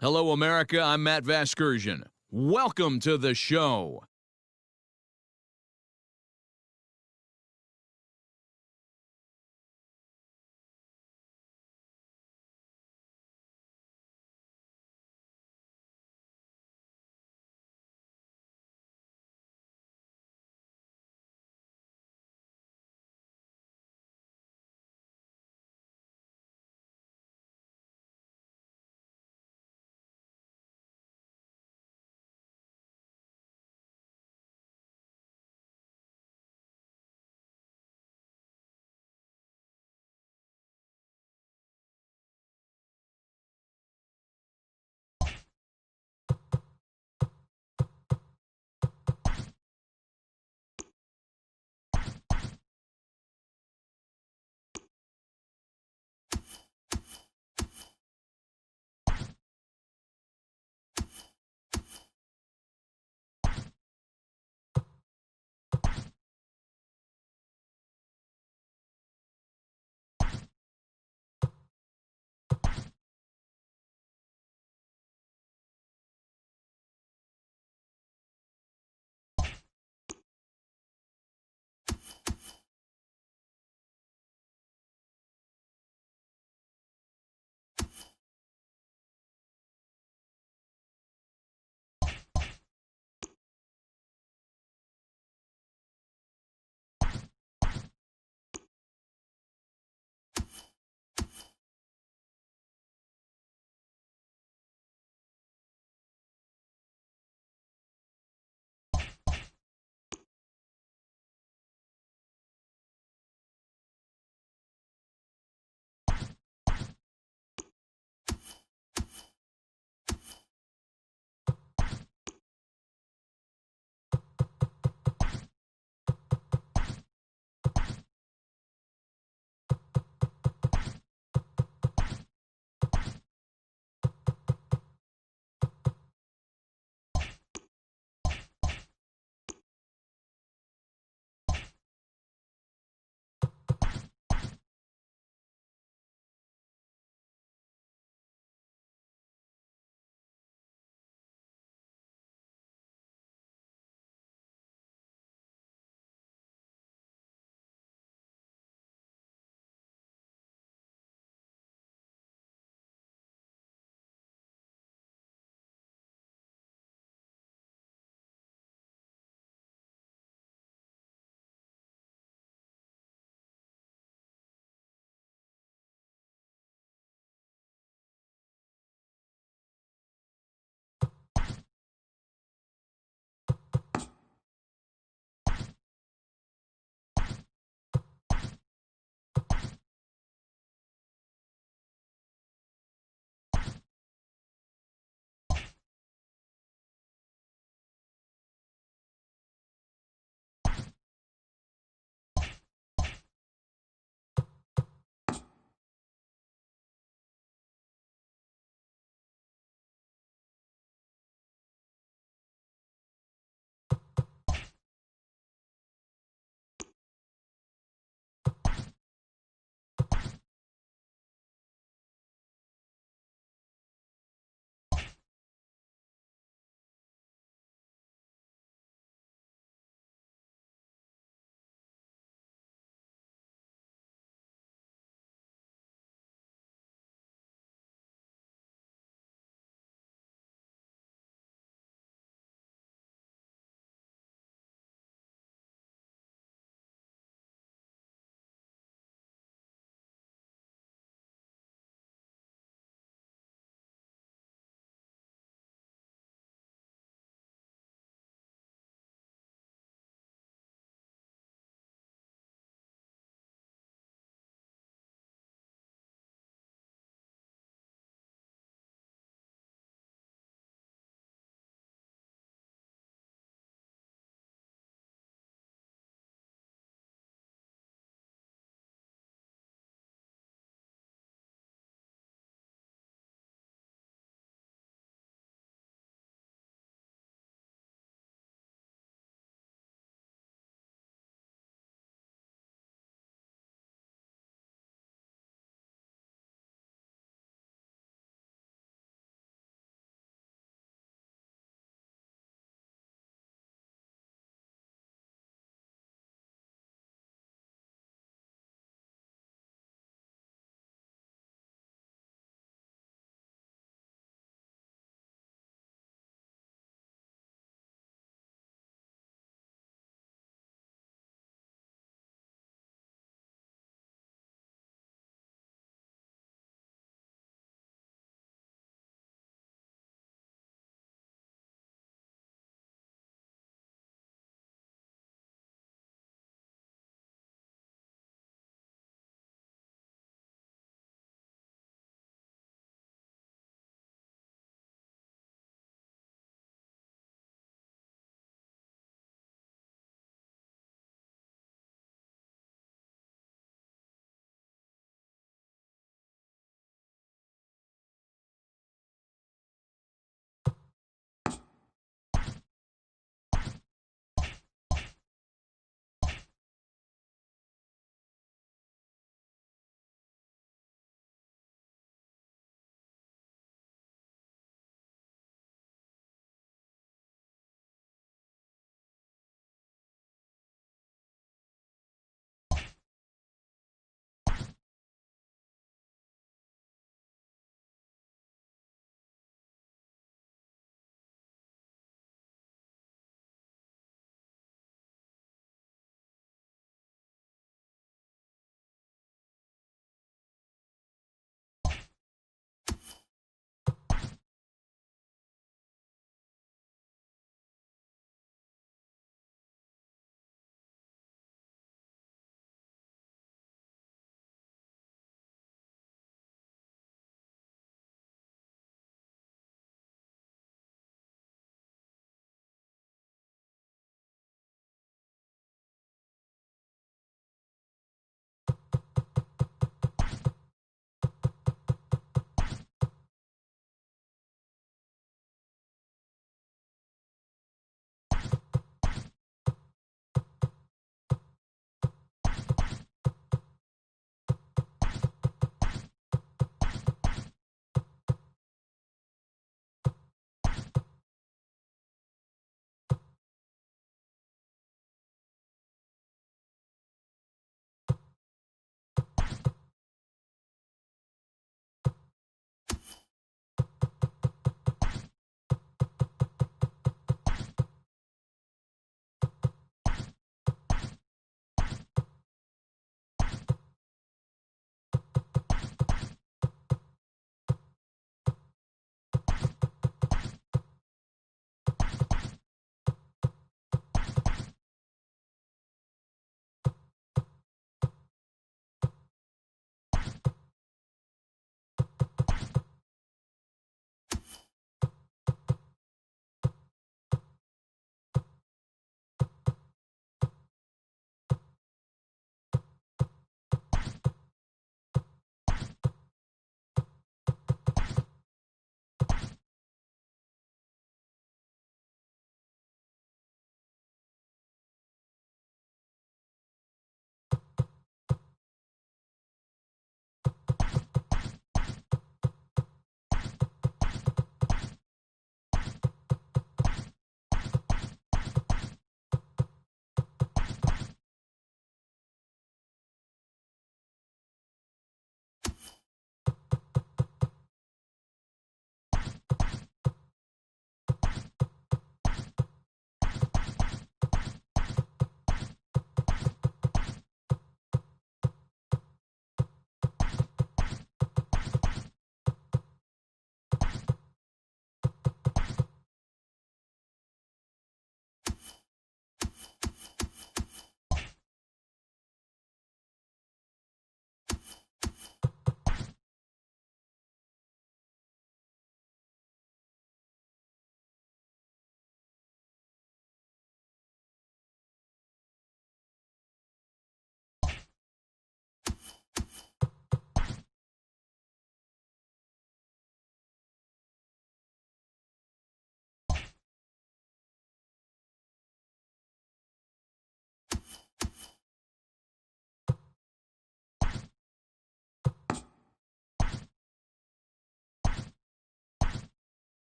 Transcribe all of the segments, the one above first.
Hello, America. I'm Matt Vasgersian. Welcome to the show.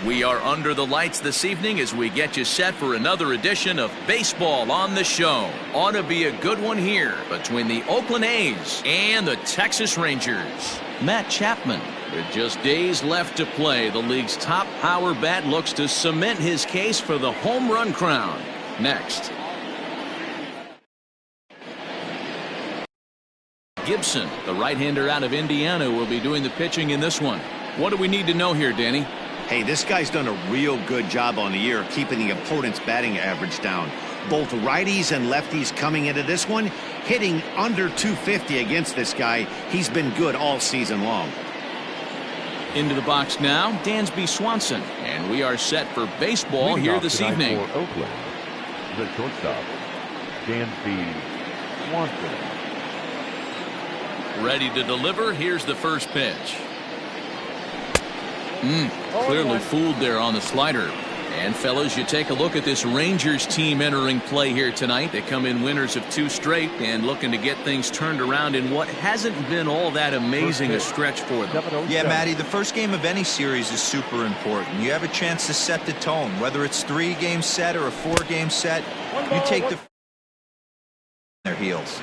We are under the lights this evening as we get you set for another edition of Baseball on the Show. Ought to be a good one here between the Oakland A's and the Texas Rangers. Matt Chapman, with just days left to play, the league's top power bat looks to cement his case for the home run crown. Next. Gibson, the right-hander out of Indiana, will be doing the pitching in this one. What do we need to know here, Danny? Hey, this guy's done a real good job on the year keeping the opponent's batting average down. Both righties and lefties coming into this one, hitting under 250 against this guy. He's been good all season long. Into the box now, Dansby Swanson. And we are set for baseball here this evening. For Oakland, the shortstop, Dansby Swanson. Ready to deliver. Here's the first pitch. Clearly fooled there on the slider. And fellas, you take a look at this Rangers team entering play here tonight. They come in winners of 2 straight and looking to get things turned around in what hasn't been all that amazing a stretch for them. Yeah, Matty, the first game of any series is super important. You have a chance to set the tone, whether it's 3-game set or a 4-game set. You take the their heels.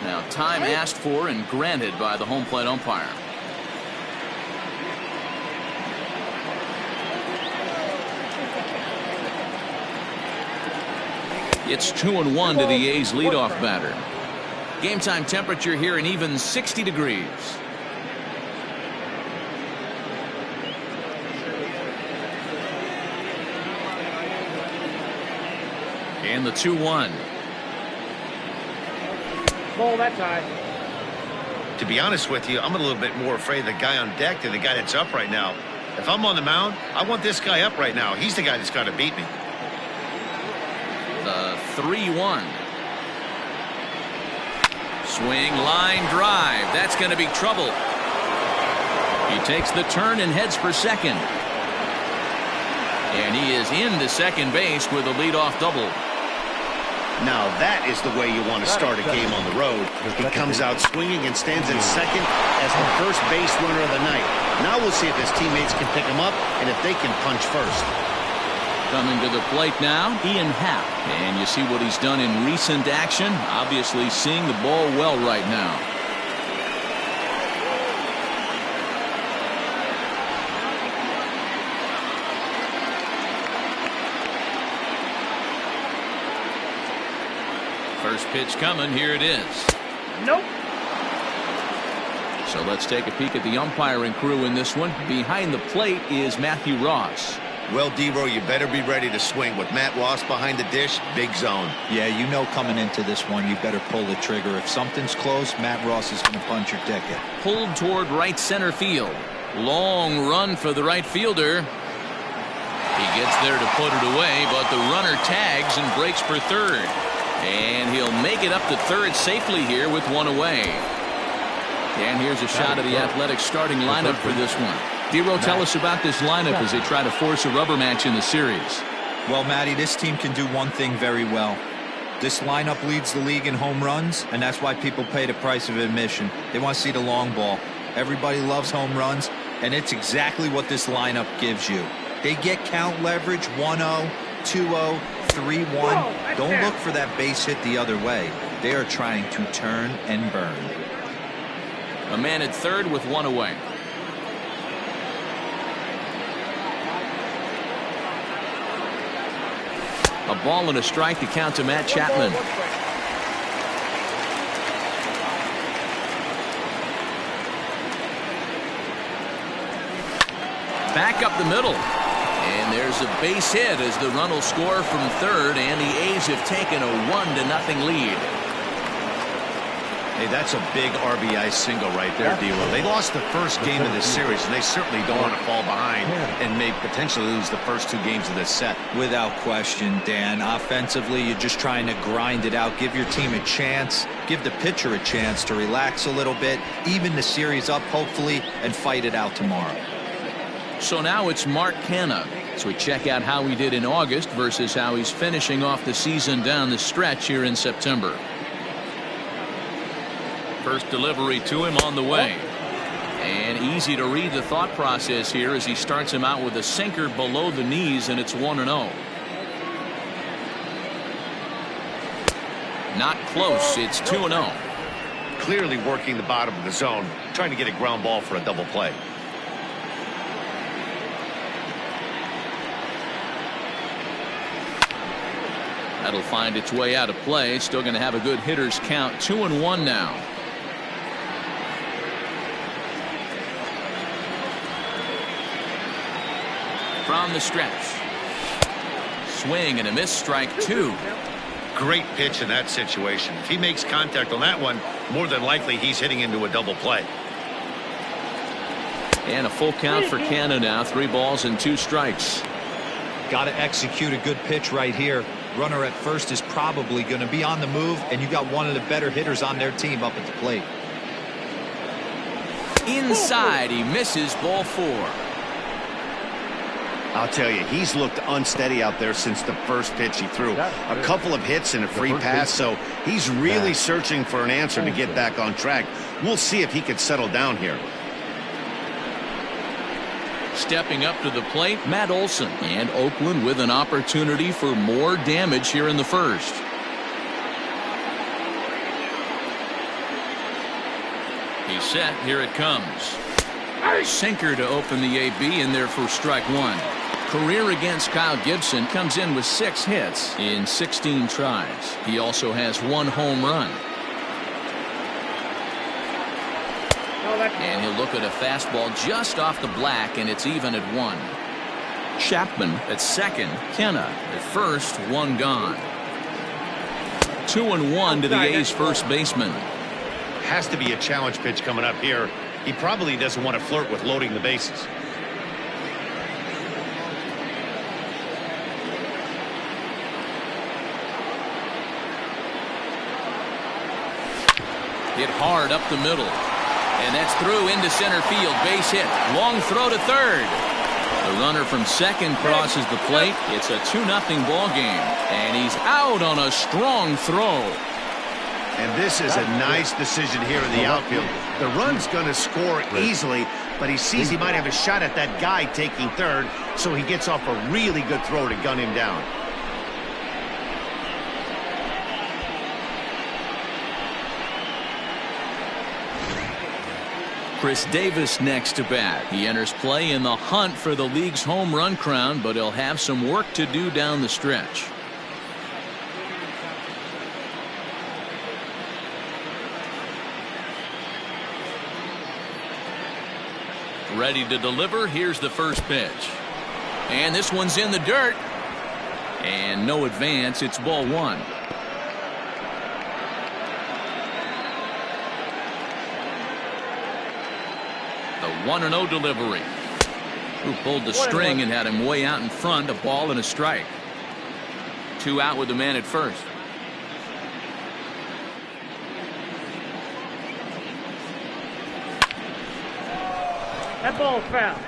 Now, time asked for and granted by the home plate umpire. It's 2-1 to the A's leadoff batter. Game time temperature here an even 60 degrees. And the 2-1. Ball that time. To be honest with you, I'm a little bit more afraid of the guy on deck than the guy that's up right now. If I'm on the mound, I want this guy up right now. He's the guy that's got to beat me. The 3-1. Swing, line drive. That's going to be trouble. He takes the turn and heads for second. And he is into second base with a leadoff double. Now that is the way you want to start a game on the road. He comes out swinging and stands in second as the first base runner of the night. Now we'll see if his teammates can pick him up and if they can punch first. Coming to the plate now, Ian Happ. And you see what he's done in recent action. Obviously seeing the ball well right now. First pitch coming. Here it is. Nope. So let's take a peek at the umpiring crew in this one. Behind the plate is Matthew Ross. Well, D-Row, you better be ready to swing. With Matt Ross behind the dish, big zone. Yeah, you know coming into this one, you better pull the trigger. If something's close, Matt Ross is going to punch your ticket. Pulled toward right center field. Long run for the right fielder. He gets there to put it away, but the runner tags and breaks for third. And he'll make it up to third safely here with one away. And here's a shot of the Athletics starting lineup for this one. D-Row, tell us about this lineup as they try to force a rubber match in the series. Well, Matty, this team can do one thing very well. This lineup leads the league in home runs, and that's why people pay the price of admission. They want to see the long ball. Everybody loves home runs, and it's exactly what this lineup gives you. They get count leverage 1-0, 2-0, 3-1. Don't look for that base hit the other way. They are trying to turn and burn. A man at third with one away. A ball and a strike to count to Matt Chapman. Back up the middle. And there's a base hit as the run will score from third, and the A's have taken a 1-0 lead. Hey, that's a big RBI single right there, D-Row. They lost the first game of this series, and they certainly don't want to fall behind and may potentially lose the first 2 games of this set. Without question, Dan. Offensively, you're just trying to grind it out, give your team a chance, give the pitcher a chance to relax a little bit, even the series up, hopefully, and fight it out tomorrow. So now it's Mark Canha. So we check out how he did in August versus how he's finishing off the season down the stretch here in September. First delivery to him on the way. And easy to read the thought process here as he starts him out with a sinker below the knees, and it's 1-0. Not close. It's 2-0. Clearly working the bottom of the zone, trying to get a ground ball for a double play. That'll find its way out of play. Still going to have a good hitter's count. 2-1 now. From the stretch. Swing and a miss, strike 2. Great pitch in that situation. If he makes contact on that one, more than likely he's hitting into a double play. And a full count for Canha now. 3 balls and 2 strikes. Got to execute a good pitch right here. Runner at first is probably going to be on the move, and you got one of the better hitters on their team up at the plate. Inside, he misses, ball 4. I'll tell you, he's looked unsteady out there since the first pitch he threw. A couple of hits and a free pass, so he's really searching for an answer to get back on track. We'll see if he can settle down here. Stepping up to the plate, Matt Olson, and Oakland with an opportunity for more damage here in the first. He's set. Here it comes. Sinker to open the AB in there for strike 1. Career against Kyle Gibson, comes in with 6 hits in 16 tries. He also has 1 home run. And he'll look at a fastball just off the black, and it's even at 1. Chapman at second. Canha at first. 1 gone. 2-1 to the A's first baseman. Has to be a challenge pitch coming up here. He probably doesn't want to flirt with loading the bases. Hit hard up the middle. And that's through into center field. Base hit. Long throw to third. The runner from second crosses the plate. It's a 2-0 ball game. And he's out on a strong throw. And this is a nice decision here in the outfield. The run's going to score easily, but he sees he might have a shot at that guy taking third, so he gets off a really good throw to gun him down. Chris Davis next to bat. He enters play in the hunt for the league's home run crown, but he'll have some work to do down the stretch. Ready to deliver. Here's the first pitch. And this one's in the dirt. And no advance. It's ball 1. The 1-0 delivery. Who pulled the string and had him way out in front. A ball and a strike. 2 out with the man at first. That ball's foul.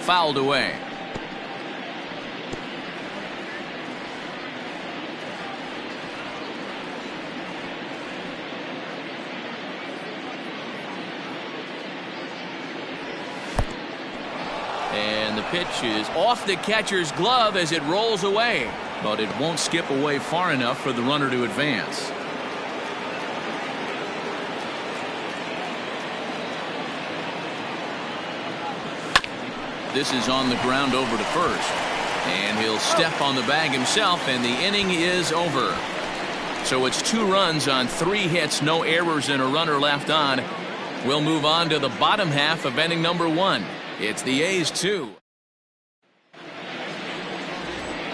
Fouled away. And the pitch is off the catcher's glove as it rolls away, but it won't skip away far enough for the runner to advance. This is on the ground over to first, and he'll step on the bag himself, and the inning is over. So it's 2 runs on 3 hits, no errors, and a runner left on. We'll move on to the bottom half of inning number 1. It's the A's 2.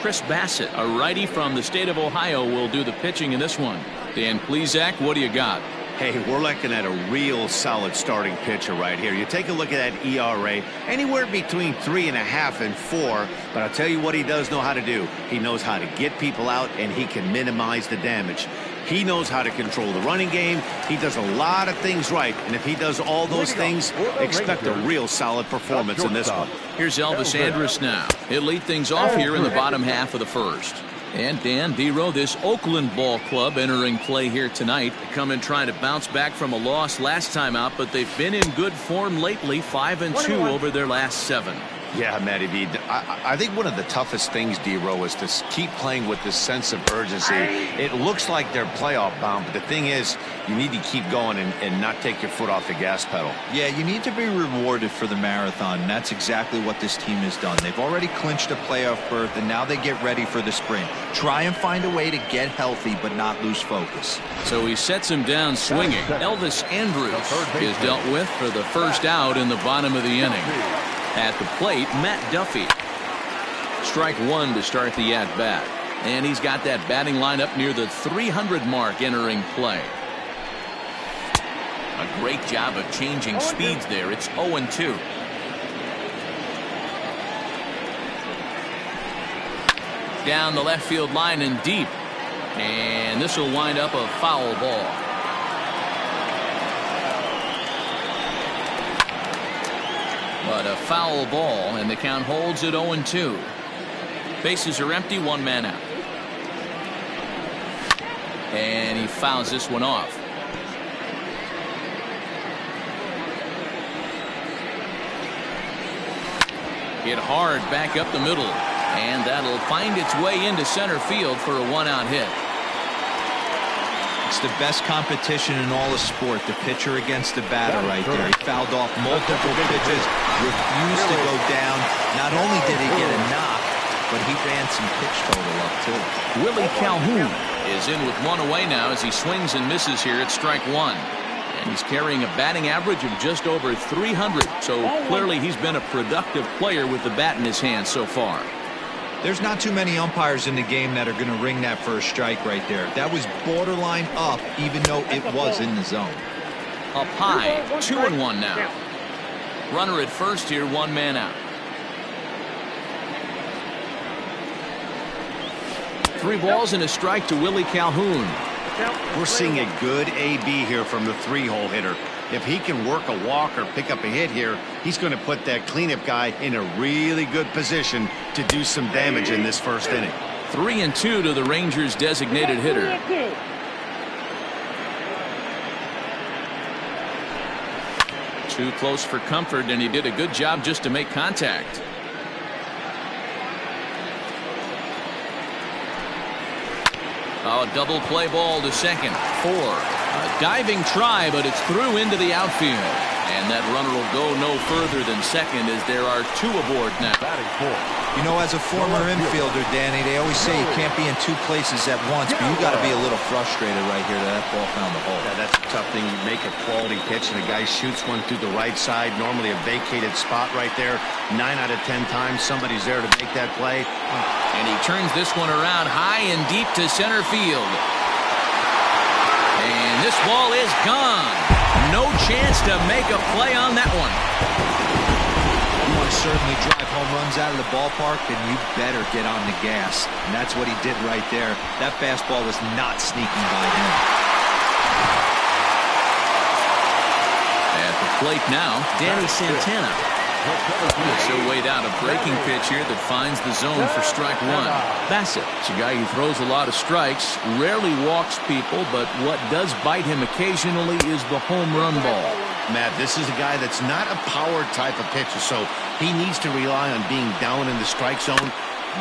Chris Bassett, a righty from the state of Ohio, will do the pitching in this one. Dan Plesac, what do you got? Hey, we're looking at a real solid starting pitcher right here. You take a look at that ERA, anywhere between 3.5 and 4. But I'll tell you what he does know how to do. He knows how to get people out, and he can minimize the damage. He knows how to control the running game. He does a lot of things right. And if he does all those things, expect a real solid performance in this one. Here's Elvis Andrus now. He'll lead things off here in the bottom half of the first. And Dan Dero, this Oakland ball club entering play here tonight. They come in trying to bounce back from a loss last time out, but they've been in good form lately, 5-2 over their last 7. Yeah, Matty V. I think one of the toughest things, D-Row, is to keep playing with this sense of urgency. It looks like they're playoff bound, but the thing is, you need to keep going and not take your foot off the gas pedal. Yeah, you need to be rewarded for the marathon, and that's exactly what this team has done. They've already clinched a playoff berth, and now they get ready for the sprint. Try and find a way to get healthy, but not lose focus. So he sets him down swinging. Elvis Andrus is dealt with for the first out in the bottom of the inning. At the plate, Matt Duffy. Strike 1 to start the at-bat. And he's got that batting lineup near the 300 mark entering play. A great job of changing speeds there. It's 0-2. Down the left field line and deep. And this will wind up a foul ball. But a foul ball, and the count holds at 0-2. Bases are empty, 1 man out. And he fouls this one off. Hit hard back up the middle. And that'll find its way into center field for a 1-out hit. It's the best competition in all of sport, the pitcher against the batter right there. He fouled off multiple pitches, refused to go down. Not only did he get a knock, but he ran some pitch total up too. Willie Calhoun is in with 1 away now as he swings and misses here at strike 1. And he's carrying a batting average of just over 300. So clearly he's been a productive player with the bat in his hand so far. There's not too many umpires in the game that are going to ring that first strike right there. That was borderline up, even though it was in the zone. Up high, 2-1 now. Runner at first here, 1 man out. 3 balls and a strike to Willie Calhoun. We're seeing a good AB here from the 3-hole hitter. If he can work a walk or pick up a hit here, he's going to put that cleanup guy in a really good position to do some damage in this first inning. 3-2 to the Rangers' designated hitter. Too close for comfort, and he did a good job just to make contact. Oh, double play ball to second. 4. A diving try, but it's through into the outfield. And that runner will go no further than second as there are 2 aboard now. You know, as a former infielder, Danny, they always say you can't be in 2 places at once, but you got to be a little frustrated right here that ball found the hole. Yeah, that's a tough thing. You make a quality pitch and a guy shoots one through the right side, normally a vacated spot right there. 9 out of 10 times somebody's there to make that play. And he turns this one around high and deep to center field. And this ball is gone. No chance to make a play on that one. You want to certainly drive home runs out of the ballpark, then you better get on the gas. And that's what he did right there. That fastball was not sneaking by him. At the plate now, Danny Santana. So weighed out a breaking pitch here that finds the zone for strike 1. Bassett, it's a guy who throws a lot of strikes, rarely walks people, but what does bite him occasionally is the home run ball. Matt, this is a guy that's not a power type of pitcher, so he needs to rely on being down in the strike zone.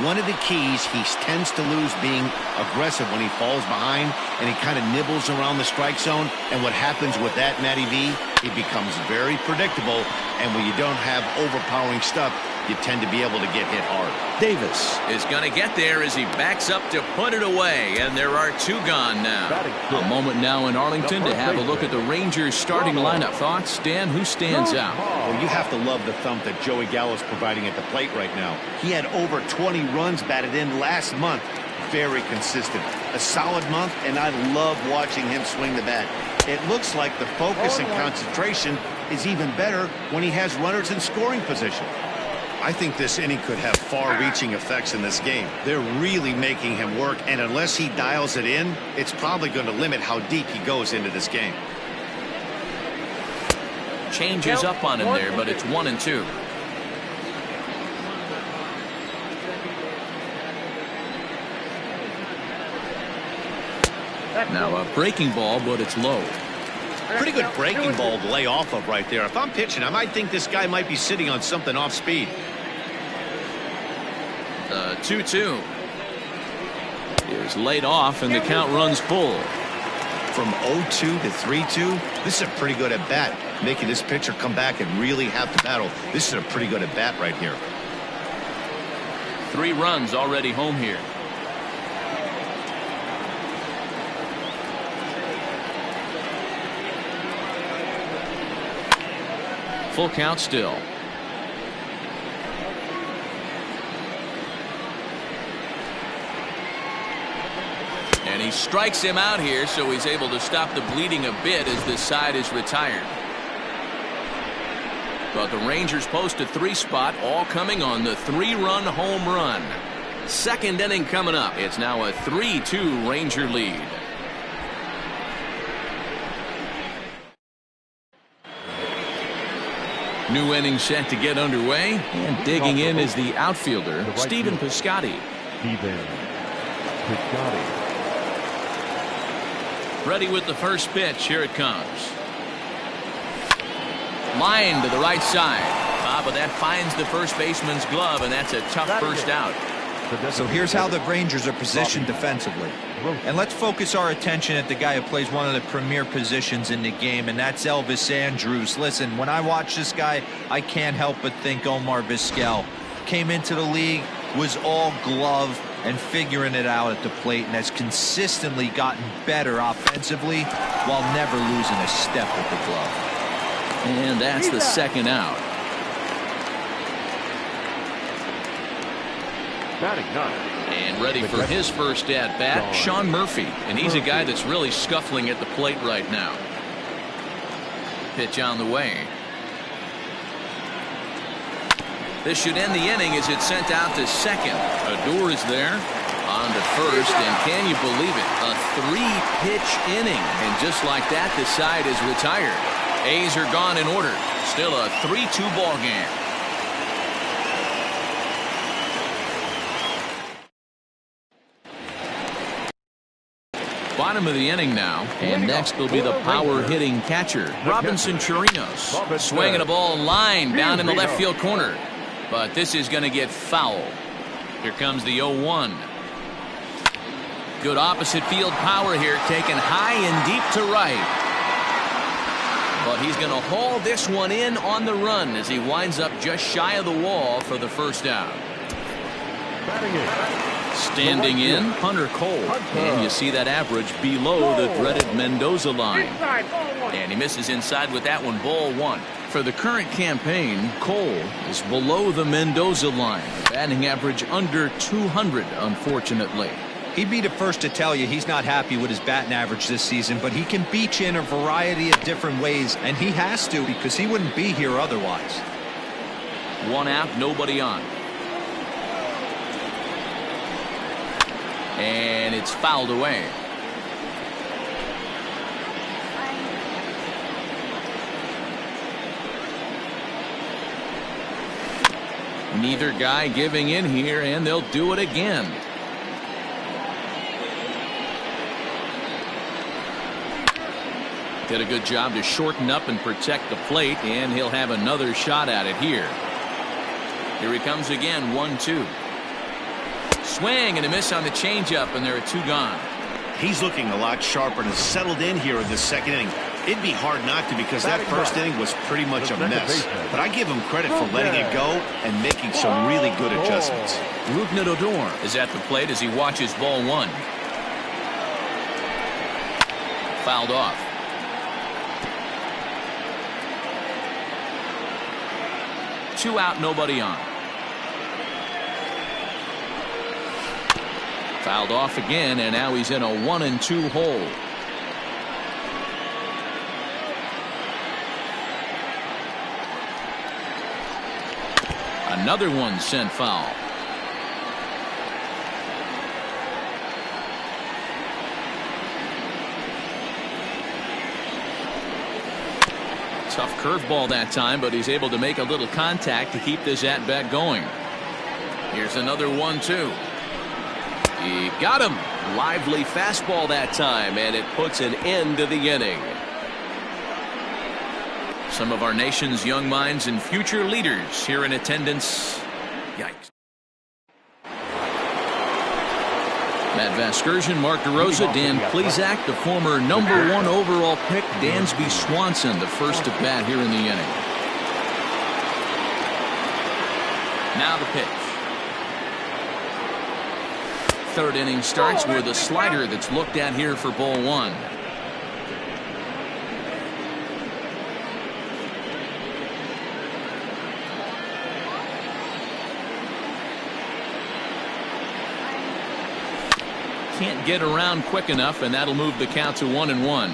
One of the keys, he tends to lose being aggressive when he falls behind, and he kind of nibbles around the strike zone. And what happens with that, Matty V, he becomes very predictable, and when you don't have overpowering stuff, you tend to be able to get hit hard. Davis is going to get there as he backs up to put it away, and there are 2 gone now. A moment now in Arlington to have a look at the Rangers starting lineup. Thoughts, Dan? Who stands out? Well, you have to love the thump that Joey Gallo's providing at the plate right now. He had over 20 runs batted in last month. Very consistent. A solid month, and I love watching him swing the bat. It looks like the focus and concentration is even better when he has runners in scoring position. I think this inning could have far-reaching effects in this game. They're really making him work, and unless he dials it in, it's probably going to limit how deep he goes into this game. Changes up on him there, but it's 1-2. Now a breaking ball, but it's low. Pretty good breaking ball to lay off of right there. If I'm pitching, I might think this guy might be sitting on something off speed. 2-2 is laid off, and the count runs full. From 0-2 to 3-2, this is a pretty good at bat. Making this pitcher come back and really have to battle. This is a pretty good at bat right here. 3 runs already home here. Full count still. And he strikes him out here, so he's able to stop the bleeding a bit as this side is retired. But the Rangers post a 3 spot, all coming on the 3-run home run. Second inning coming up. It's now a 3-2 Ranger lead. New inning set to get underway, and digging in is the outfielder, Stephen Piscotty. Ready with the first pitch. Here it comes. Line to the right side. But that finds the first baseman's glove, and that's a tough first out. So here's how the Rangers are positioned defensively. And let's focus our attention at the guy who plays one of the premier positions in the game, and that's Elvis Andrus. Listen, when I watch this guy, I can't help but think Omar Vizquel. Came into the league, was all glove and figuring it out at the plate, and has consistently gotten better offensively while never losing a step with the glove. And that's the second out. And ready for his first at bat, Sean Murphy. And he's a guy that's really scuffling at the plate right now. Pitch on the way. This should end the inning as it's sent out to second. Odor is there. On to first, and can you believe it? A 3-pitch inning. And just like that, the side is retired. A's are gone in order. Still a 3-2 ball game. Bottom of the inning now, and next will be the power-hitting catcher, Robinson Chirinos. Swinging a ball line down in the left field corner. But this is going to get foul. Here comes the 0-1. Good opposite field power here, taken high and deep to right. But he's going to haul this one in on the run as he winds up just shy of the wall for the first out. Standing in, Hunter Cole. And you see that average below the dreaded Mendoza line. And he misses inside with that one, ball 1. For the current campaign, Cole is below the Mendoza line. Batting average under 200, unfortunately. He'd be the first to tell you he's not happy with his batting average this season, but he can beat you in a variety of different ways, and he has to because he wouldn't be here otherwise. 1 out, nobody on. And it's fouled away. Neither guy giving in here, and they'll do it again. Did a good job to shorten up and protect the plate, and he'll have another shot at it here. Here he comes again, 1-2. Swing and a miss on the changeup, and there are 2 gone. He's looking a lot sharper and has settled in here in this second inning. It'd be hard not to because that first inning was pretty much a mess. But I give him credit for letting it go and making some really good adjustments. Rougned Odor is at the plate as he watches ball 1. Fouled off. Two out, nobody on. Fouled off again, and now he's in a 1-2 hole. Another one sent foul. Tough curveball that time, but he's able to make a little contact to keep this at-bat going. Here's another 1-2. He got him. Lively fastball that time, and it puts an end to the inning. Some of our nation's young minds and future leaders here in attendance. Yikes. Matt Vasgersian, Mark DeRosa, Dan Plesac, the former #1 overall pick, Dansby Swanson, the first at bat here in the inning. Now the pitch. Third inning starts with a slider that's looked at here for ball one. Can't get around quick enough, and that'll move the count to 1-1.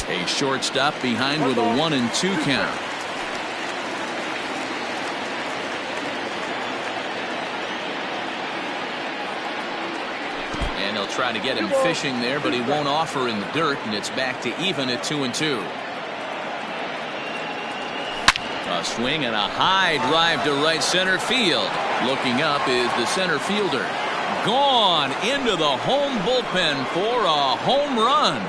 A shortstop behind with a 1-2 count. And he'll try to get him fishing there, but he won't offer in the dirt, and it's back to even at 2-2. A swing and a high drive to right center field. Looking up is the center fielder. Gone into the home bullpen for a home run.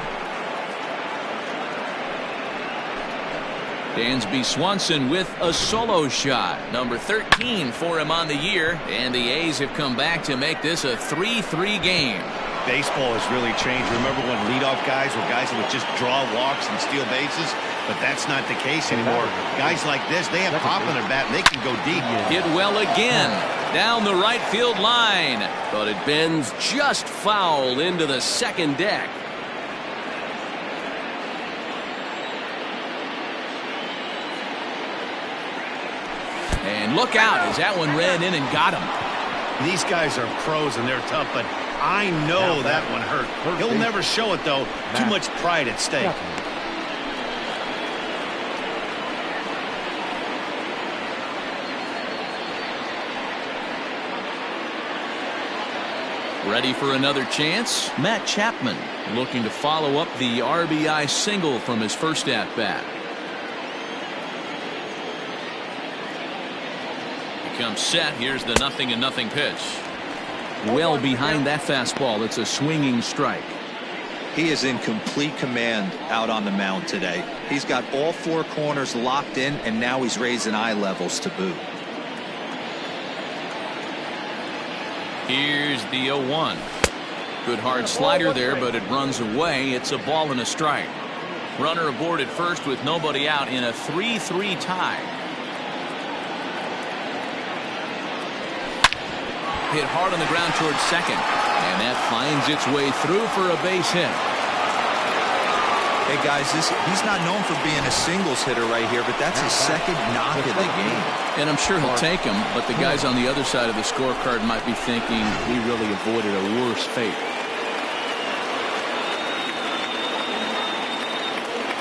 Dansby Swanson with a solo shot. Number 13 for him on the year. And the A's have come back to make this a 3-3 game. Baseball has really changed. Remember when leadoff guys were guys that would just draw walks and steal bases? But that's not the case anymore. Guys like this, they have pop in their bat and they can go deep. Hit well again down the right field line, but it bends just foul into the second deck. And look out as that one ran in and got him. These guys are pros and they're tough, but I know that one hurt. He'll never show it though. Too much pride at stake. Ready for another chance? Matt Chapman looking to follow up the RBI single from his first at bat. He comes set. Here's the 0-0 pitch. Well behind that fastball. It's a swinging strike. He is in complete command out on the mound today. He's got all four corners locked in, and now he's raising eye levels to boot. Here's the 0-1. Good hard slider there, but it runs away. It's a ball and a strike. Runner aboard at first with nobody out in a 3-3 tie. Hit hard on the ground towards second, and that finds its way through for a base hit. Hey guys, he's not known for being a singles hitter right here, but that's his second knock of the game. And I'm sure he'll take him, but the guys on the other side of the scorecard might be thinking we really avoided a worse fate.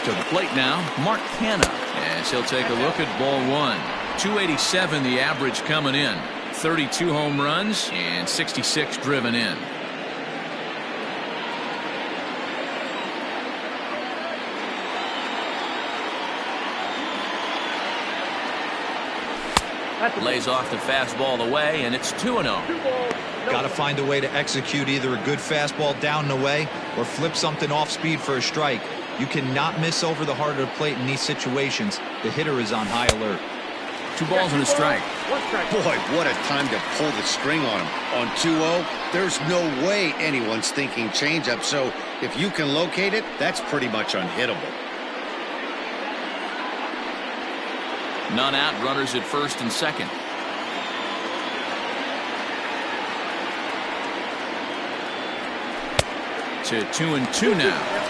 To the plate now, Mark Canha, as he'll take a look at ball one. 287 the average coming in. 32 home runs and 66 driven in. Lays off the fastball away, and it's 2-0. Got to find a way to execute either a good fastball down and away or flip something off speed for a strike. You cannot miss over the heart of the plate in these situations. The hitter is on high alert. 2 balls and a strike. Boy, what a time to pull the string on him. On 2-0, there's no way anyone's thinking changeup, so if you can locate it, that's pretty much unhittable. None out, runners at first and second. To 2-2 now.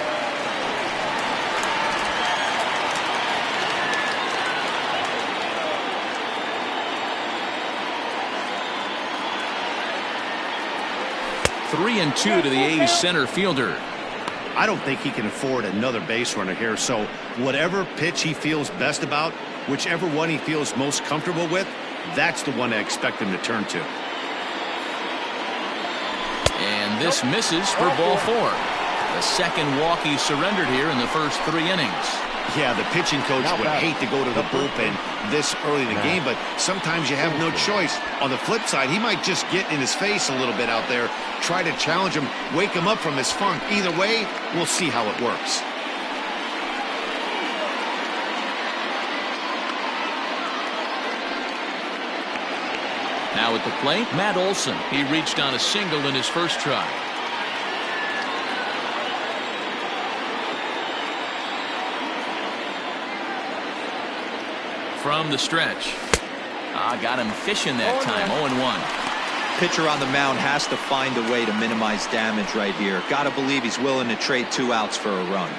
Three and 2 to the A's center fielder. I don't think he can afford another base runner here. So whatever pitch he feels best about, whichever one he feels most comfortable with, that's the one I expect him to turn to. And this misses for ball 4. The second walk he surrendered here in the first 3 innings. Yeah, the pitching coach would hate to go to the bullpen this early in the game, but sometimes you have no choice. On the flip side, he might just get in his face a little bit out there, try to challenge him, wake him up from his funk. Either way, we'll see how it works. Now at the plate, Matt Olson. He reached on a single in his first try. From the stretch. Got him fishing that time. 0-1. Pitcher on the mound has to find a way to minimize damage right here. Got to believe he's willing to trade 2 outs for a run.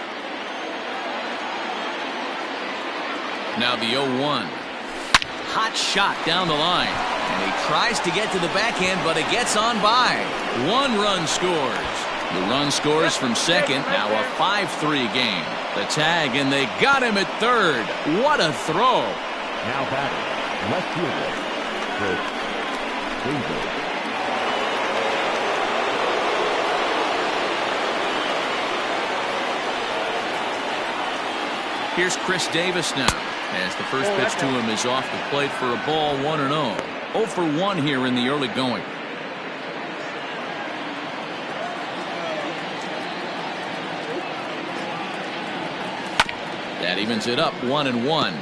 Now the 0-1. Hot shot down the line. And he tries to get to the backhand, but it gets on by. 1 run scores. The run scores from second. Now a 5-3 game. The tag, and they got him at third. What a throw. Now batting, left fielder, Chris Davis. Here's Chris Davis now, as the first pitch to him is off the plate for a ball. 1-0. 0 for 1 here in the early going. That evens it up. 1-1.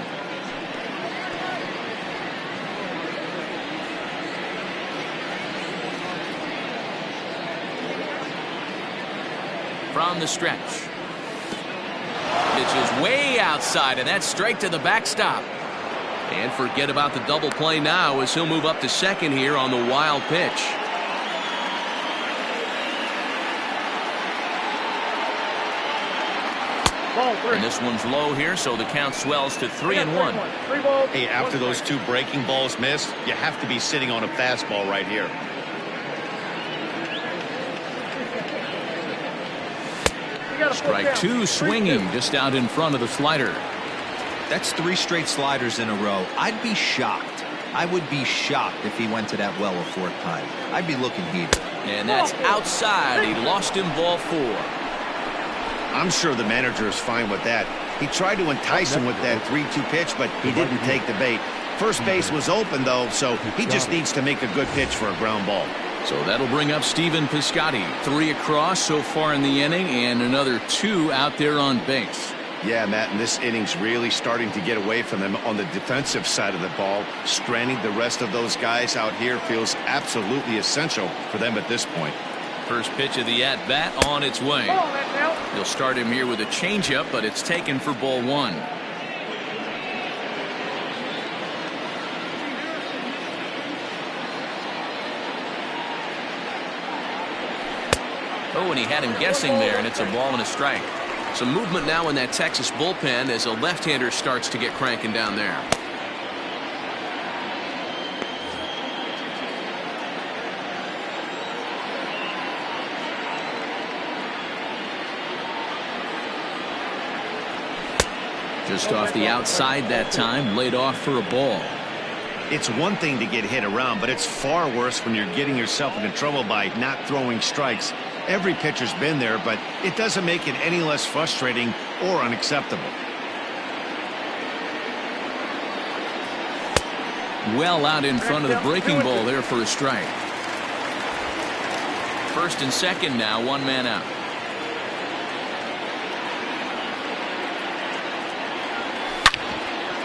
From the stretch. Pitch is way outside, and that's straight to the backstop. And forget about the double play now as he'll move up to second here on the wild pitch. And this one's low here, so the count swells to 3-1. Hey, after those 2 breaking balls missed, you have to be sitting on a fastball right here. Strike 2 swinging just out in front of the slider. That's 3 straight sliders in a row. I'd be shocked. I would be shocked if he went to that well a 4th time. I'd be looking heated. And that's outside. He lost him ball 4. I'm sure the manager is fine with that. He tried to entice him with that 3-2 pitch, but he didn't take the bait. First base was open, though, so he just needs to make a good pitch for a ground ball. So that'll bring up Stephen Piscotty. 3 across so far in the inning, and another 2 out there on base. Yeah, Matt, and this inning's really starting to get away from them on the defensive side of the ball. Stranding the rest of those guys out here feels absolutely essential for them at this point. First pitch of the at-bat on its way. He'll start him here with a changeup, but it's taken for ball 1. Oh, and he had him guessing there, and it's a ball and a strike. Some movement now in that Texas bullpen as a left-hander starts to get cranking down there. Just off the outside that time, laid off for a ball. It's one thing to get hit around, but it's far worse when you're getting yourself into trouble by not throwing strikes. Every pitcher's been there, but it doesn't make it any less frustrating or unacceptable. Well out in front of the breaking ball there for a strike. First and second now, 1 man out.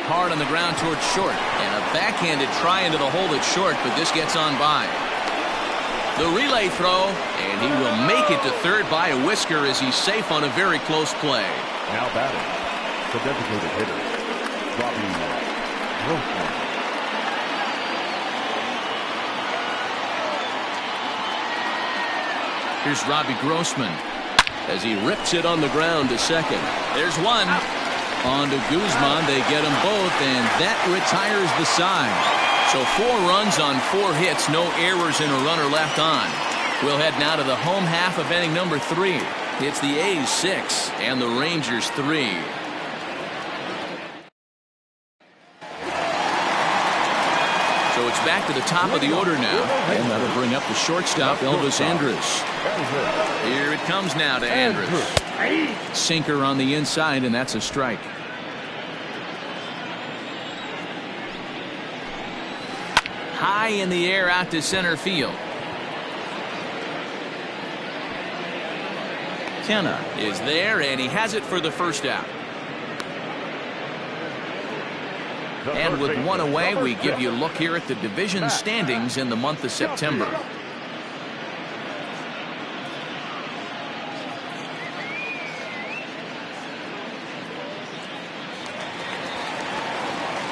Hard on the ground towards short, and a backhanded try into the hole at short, but this gets on by. The relay throw, and he will make it to third by a whisker as he's safe on a very close play. Now batting, the designated hitter, Robbie Grossman. Here's Robbie Grossman as he rips it on the ground to second. There's one. On to Guzman. They get them both, and that retires the side. So 4 runs on 4 hits, no errors, and a runner left on. We'll head now to the home half of inning number 3. It's the A's 6 and the Rangers 3. So it's back to the top of the order now, and that'll bring up the shortstop, Elvis Andrus. Here it comes now to Andrus. Sinker on the inside, and that's a strike. High in the air out to center field. Kenna is there, and he has it for the first out. And with one away, we give you a look here at the division standings in the month of September.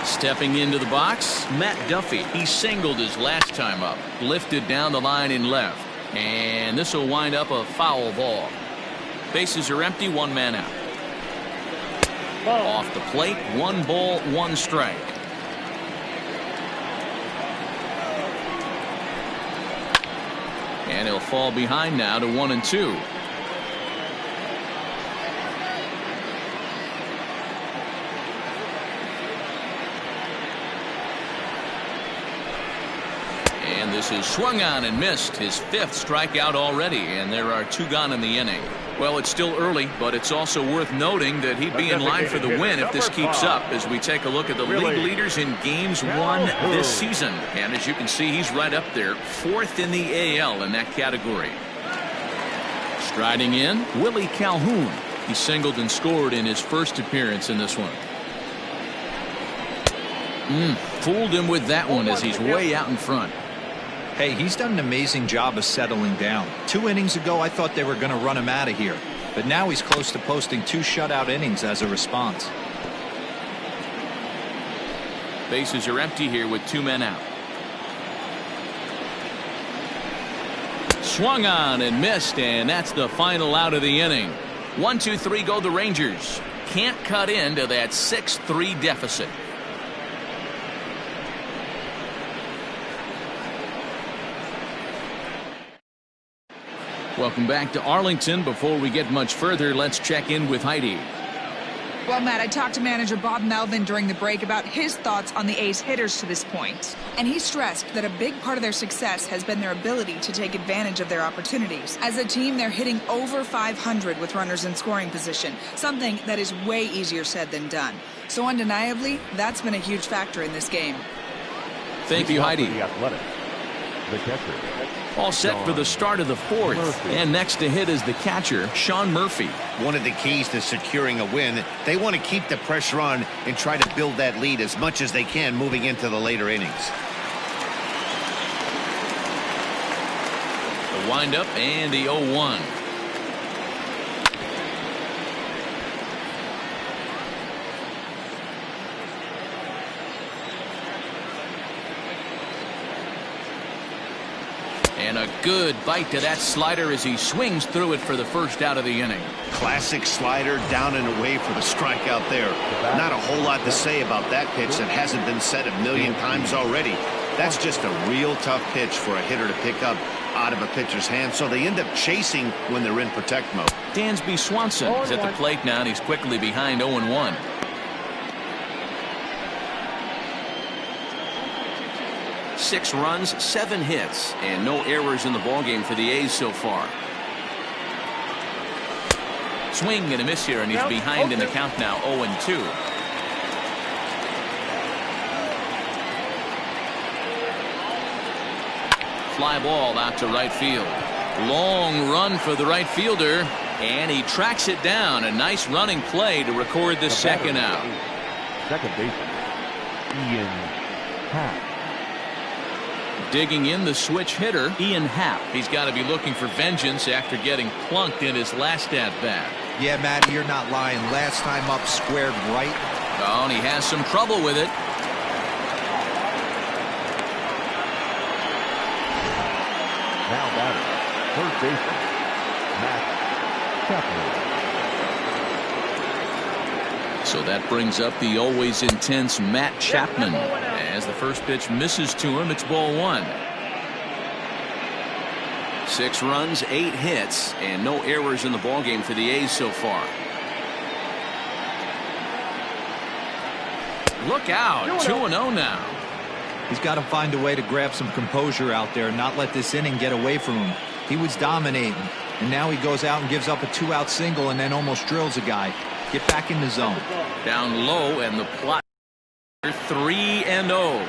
Stepping into the box, Matt Duffy. He singled his last time up, lifted down the line in left, and this will wind up a foul ball. Bases are empty, one man out. Off the plate, 1 ball, 1 strike. And he'll fall behind now to 1-2. And this is swung on and missed. His 5th strikeout already, and there are 2 gone in the inning. Well, it's still early, but it's also worth noting that he'd be in line for the win if this keeps up as we take a look at the league leaders in games won this season. And as you can see, he's right up there, 4th in the AL in that category. Striding in, Willie Calhoun. He singled and scored in his first appearance in this one. Fooled him with that one as he's way out in front. Hey, he's done an amazing job of settling down. 2 innings ago, I thought they were going to run him out of here. But now he's close to posting 2 shutout innings as a response. Bases are empty here with 2 men out. Swung on and missed, and that's the final out of the inning. 1-2-3 go the Rangers. Can't cut into that 6-3 deficit. Welcome back to Arlington. Before we get much further, let's check in with Heidi. Well, Matt, I talked to manager Bob Melvin during the break about his thoughts on the A's hitters to this point. And he stressed that a big part of their success has been their ability to take advantage of their opportunities. As a team, they're hitting over 500 with runners in scoring position, something that is way easier said than done. So undeniably, that's been a huge factor in this game. Thank you, Heidi. The catcher. All set for the start of the 4th. And next to hit is the catcher, Sean Murphy. One of the keys to securing a win, they want to keep the pressure on and try to build that lead as much as they can moving into the later innings. The windup and the 0-1. And a good bite to that slider as he swings through it for the first out of the inning. Classic slider down and away for the strikeout there. Not a whole lot to say about that pitch that hasn't been said a million times already. That's just a real tough pitch for a hitter to pick up out of a pitcher's hand, so they end up chasing when they're in protect mode. Dansby Swanson is at the plate now, and he's quickly behind 0-1. Six runs, 7 hits, and no errors in the ballgame for the A's so far. Swing and a miss here, and he's behind in the count now, 0-2. Fly ball out to right field. Long run for the right fielder, and he tracks it down. A nice running play to record the second out. Second baseman, Ian Happ. Digging in the switch hitter, Ian Happ. He's got to be looking for vengeance after getting plunked in his last at-bat. Yeah, Matty, you're not lying. Last time up, squared right. Oh, and he has some trouble with it. Now batting, third baseman, Matt Chapman. So that brings up the always intense Matt Chapman. As the first pitch misses to him, it's ball 1. 6 runs, 8 hits, and no errors in the ballgame for the A's so far. Look out, 2-0 now. He's got to find a way to grab some composure out there and not let this inning get away from him. He was dominating, and now he goes out and gives up a 2-out single and then almost drills a guy. Get back in the zone. Down low, and the plot 3-0.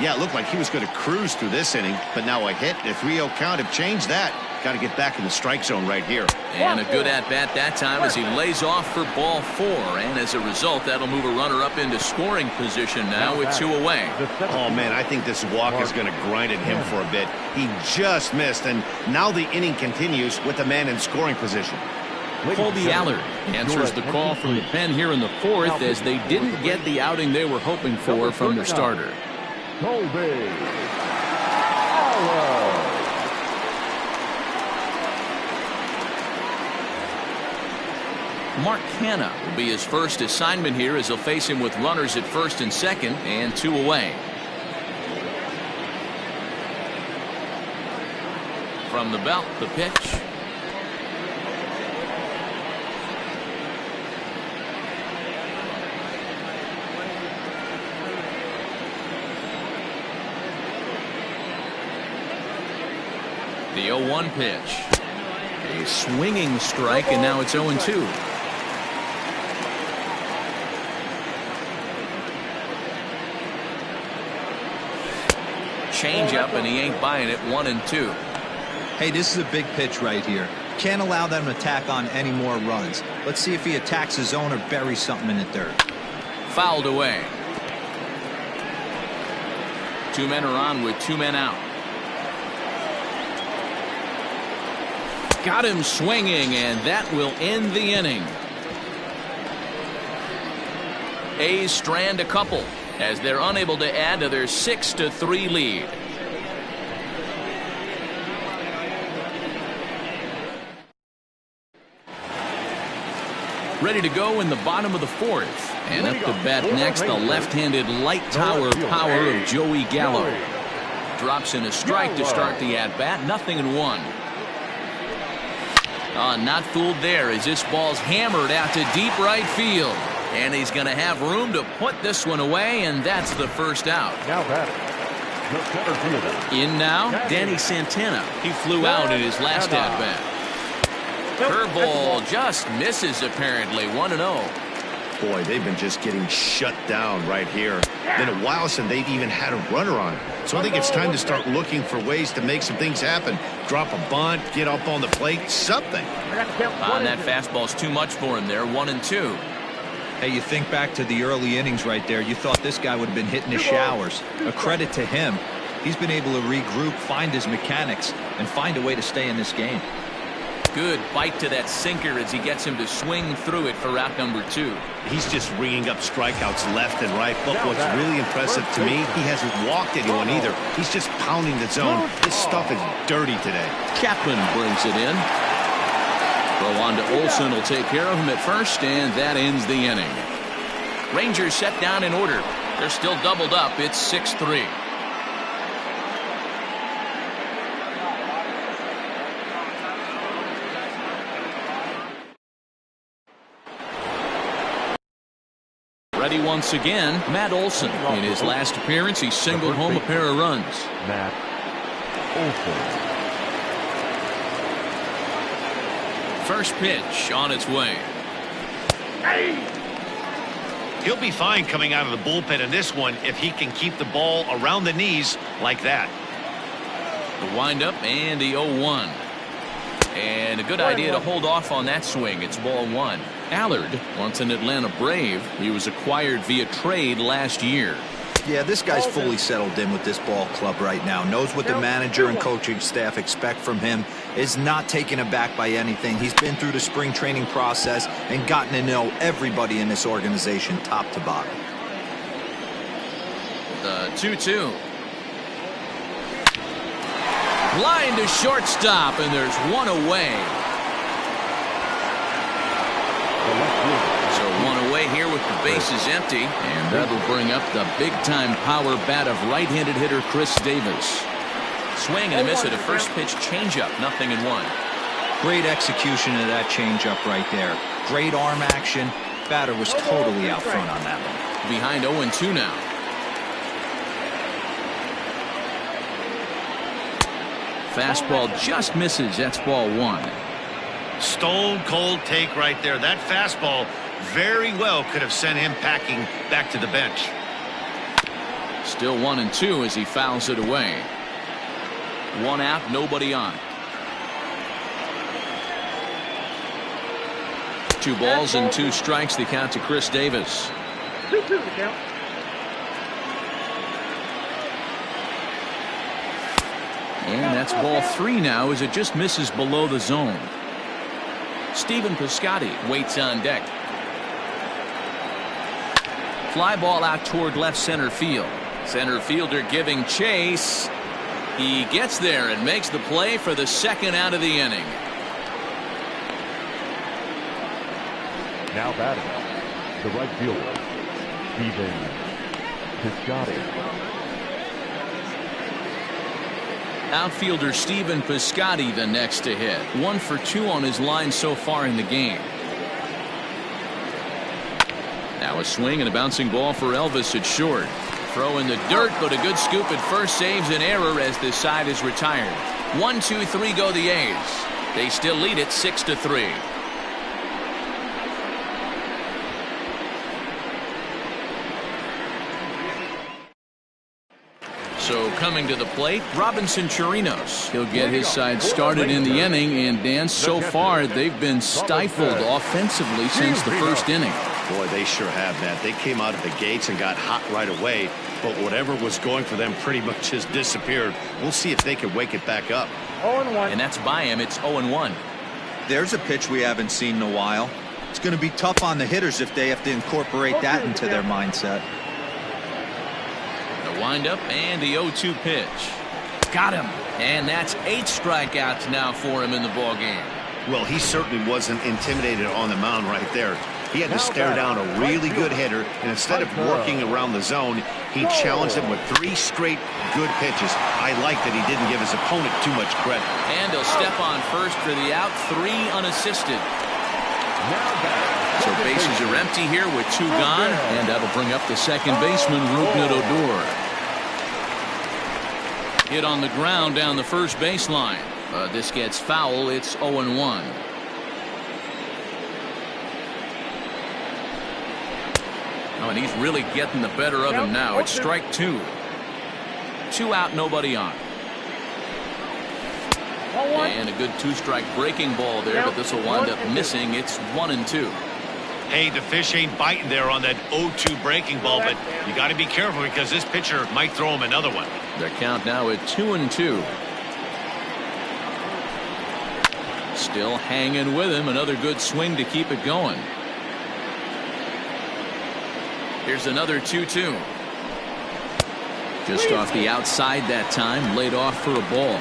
Yeah, it looked like he was going to cruise through this inning, but now a hit and a 3-0 count have changed that. Got to get back in the strike zone right here. And a good at-bat that time as he lays off for ball 4. And as a result, that'll move a runner up into scoring position now with 2 away. Oh, man, I think this walk is going to grind at him for a bit. He just missed, and now the inning continues with the man in scoring position. Colby Allard answers the call from the pen here in the 4th as they didn't get the outing they were hoping for from their starter. Colby Allard. Mark Hanna will be his first assignment here as he'll face him with runners at first and second and 2 away. From the belt, the pitch. The 0-1 pitch. A swinging strike, and now it's 0-2. Change up, and he ain't buying it. 1-2. Hey, this is a big pitch right here. Can't allow them to tack on any more runs. Let's see if he attacks his zone or buries something in the dirt. Fouled away. 2 men are on with 2 men out. Got him swinging, and that will end the inning. A's strand a couple as they're unable to add to their 6-3 lead. Ready to go in the bottom of the 4th. And up to bat next, the left-handed light tower power of Joey Gallo. Drops in a strike to start the at-bat. 0-1. Not fooled there as this ball's hammered out to deep right field. And he's going to have room to put this one away, and that's the first out. Now batting, the center fielder. In now, Danny Santana. He flew out in his last at-bat. Curveball just misses apparently. 1-0. Boy, they've been just getting shut down right here. Been a while since they've even had a runner on. So I think it's time to start looking for ways to make some things happen. Drop a bunt, get up on the plate, something. That fastball's too much for him there. 1-2. Hey, you think back to the early innings right there. You thought this guy would have been hitting the showers. A credit to him. He's been able to regroup, find his mechanics, and find a way to stay in this game. Good bite to that sinker as he gets him to swing through it for out number 2. He's just ringing up strikeouts left and right. But what's really impressive to me, he hasn't walked anyone either. He's just pounding the zone. This stuff is dirty today. Chapman brings it in. Throw on to Olsen will take care of him at first, and that ends the inning. Rangers set down in order. They're still doubled up. It's 6-3. Ready once again, Matt Olson. In his last appearance, he singled home a pair of runs. Matt Olson. First pitch on its way. He'll be fine coming out of the bullpen in this one if he can keep the ball around the knees like that. The windup and the 0-1. And a good idea to hold off on that swing. It's ball 1. Allard, once an Atlanta Brave, he was acquired via trade last year. Yeah, this guy's fully settled in with this ball club right now. Knows what the manager and coaching staff expect from him. Is not taken aback by anything. He's been through the spring training process and gotten to know everybody in this organization top to bottom. The 2-2. Line to shortstop, and there's one away. So one away here with the bases empty, and that'll bring up the big-time power bat of right-handed hitter Chris Davis. Swing and a miss at a first pitch changeup. 0-1. Great execution of that changeup right there. Great arm action. Batter was totally out front on that one. Behind 0-2 now. Fastball just misses. That's ball 1. Stone cold take right there. That fastball very well could have sent him packing back to the bench. Still 1-2 as he fouls it away. 1 out, nobody on. 2 balls and 2 strikes. The count to Chris Davis. 2-2 the count. And that's ball 3 now as it just misses below the zone. Stephen Piscotty waits on deck. Fly ball out toward left center field. Center fielder giving chase. He gets there and makes the play for the 2nd out of the inning. Now batting, the right fielder, Stephen Piscotty. Outfielder Stephen Piscotty the next to hit. 1 for 2 on his line so far in the game. Now a swing and a bouncing ball for Elvis at short. Throw in the dirt, but a good scoop at first saves an error as this side is retired. 1-2-3 go the A's. They still lead it 6-3. So coming to the plate, Robinson Chirinos. He'll get his side started in the inning, and Dan, so far they've been stifled offensively since the first inning. Boy, they sure have that. They came out of the gates and got hot right away, but whatever was going for them pretty much just disappeared. We'll see if they can wake it back up. 0-1. And that's by him. It's 0-1. There's a pitch we haven't seen in a while. It's going to be tough on the hitters if they have to incorporate that into their mindset. The windup and the 0-2 pitch. Got him. And that's 8 strikeouts now for him in the ball game. Well, he certainly wasn't intimidated on the mound right there. He had to stare down a really good hitter, and instead of working around the zone, he challenged him with 3 straight good pitches. I like that he didn't give his opponent too much credit. And he'll step on first for the out, 3 unassisted. So bases are empty here with 2 gone, and that'll bring up the second baseman, Rougned Odor. Hit on the ground down the first baseline. This gets foul. It's 0-1. Oh, and he's really getting the better of him now. It's strike 2. 2 out, nobody on. And a good 2-strike breaking ball there, but this will wind up missing. It's 1-2. Hey, the fish ain't biting there on that 0-2 breaking ball, but you got to be careful because this pitcher might throw him another one. Their count now at 2-2. Still hanging with him. Another good swing to keep it going. Here's another 2-2. Just off the outside that time, laid off for a ball.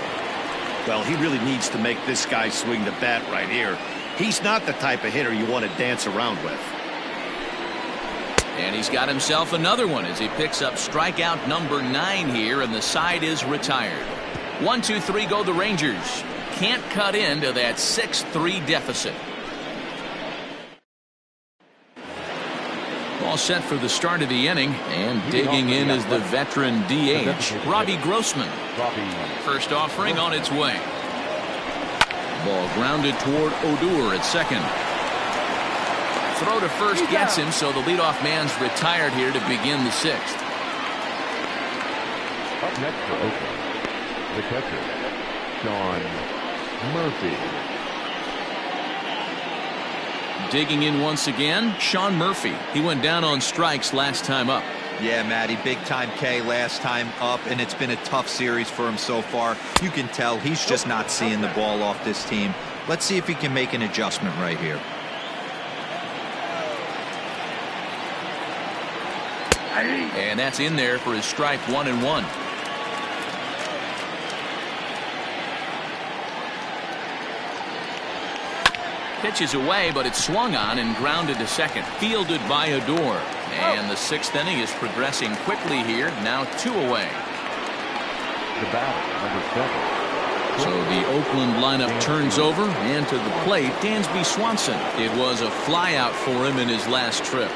Well, he really needs to make this guy swing the bat right here. He's not the type of hitter you want to dance around with. And he's got himself another one as he picks up strikeout number 9 here, and the side is retired. 1-2-3 go the Rangers. Can't cut into that 6-3 deficit. All set for the start of the inning, and digging in is the veteran DH, Robbie Grossman. First offering on its way. Ball grounded toward Odor at second. Throw to first gets him, so the leadoff man's retired here to begin the 6th. Up next for Oakland, the catcher, Sean Murphy. Digging in once again, Sean Murphy. He went down on strikes last time up. Yeah, Matty, big time K last time up, and it's been a tough series for him so far. You can tell he's just not seeing the ball off this team. Let's see if he can make an adjustment right here. And that's in there for his strike 1-1. Pitches away, but it's swung on and grounded to second. Fielded by Odor. And the 6th inning is progressing quickly here. Now 2 away. the batter, number 7. So the Oakland lineup turns over, and to the plate, Dansby Swanson. It was a flyout for him in his last trip.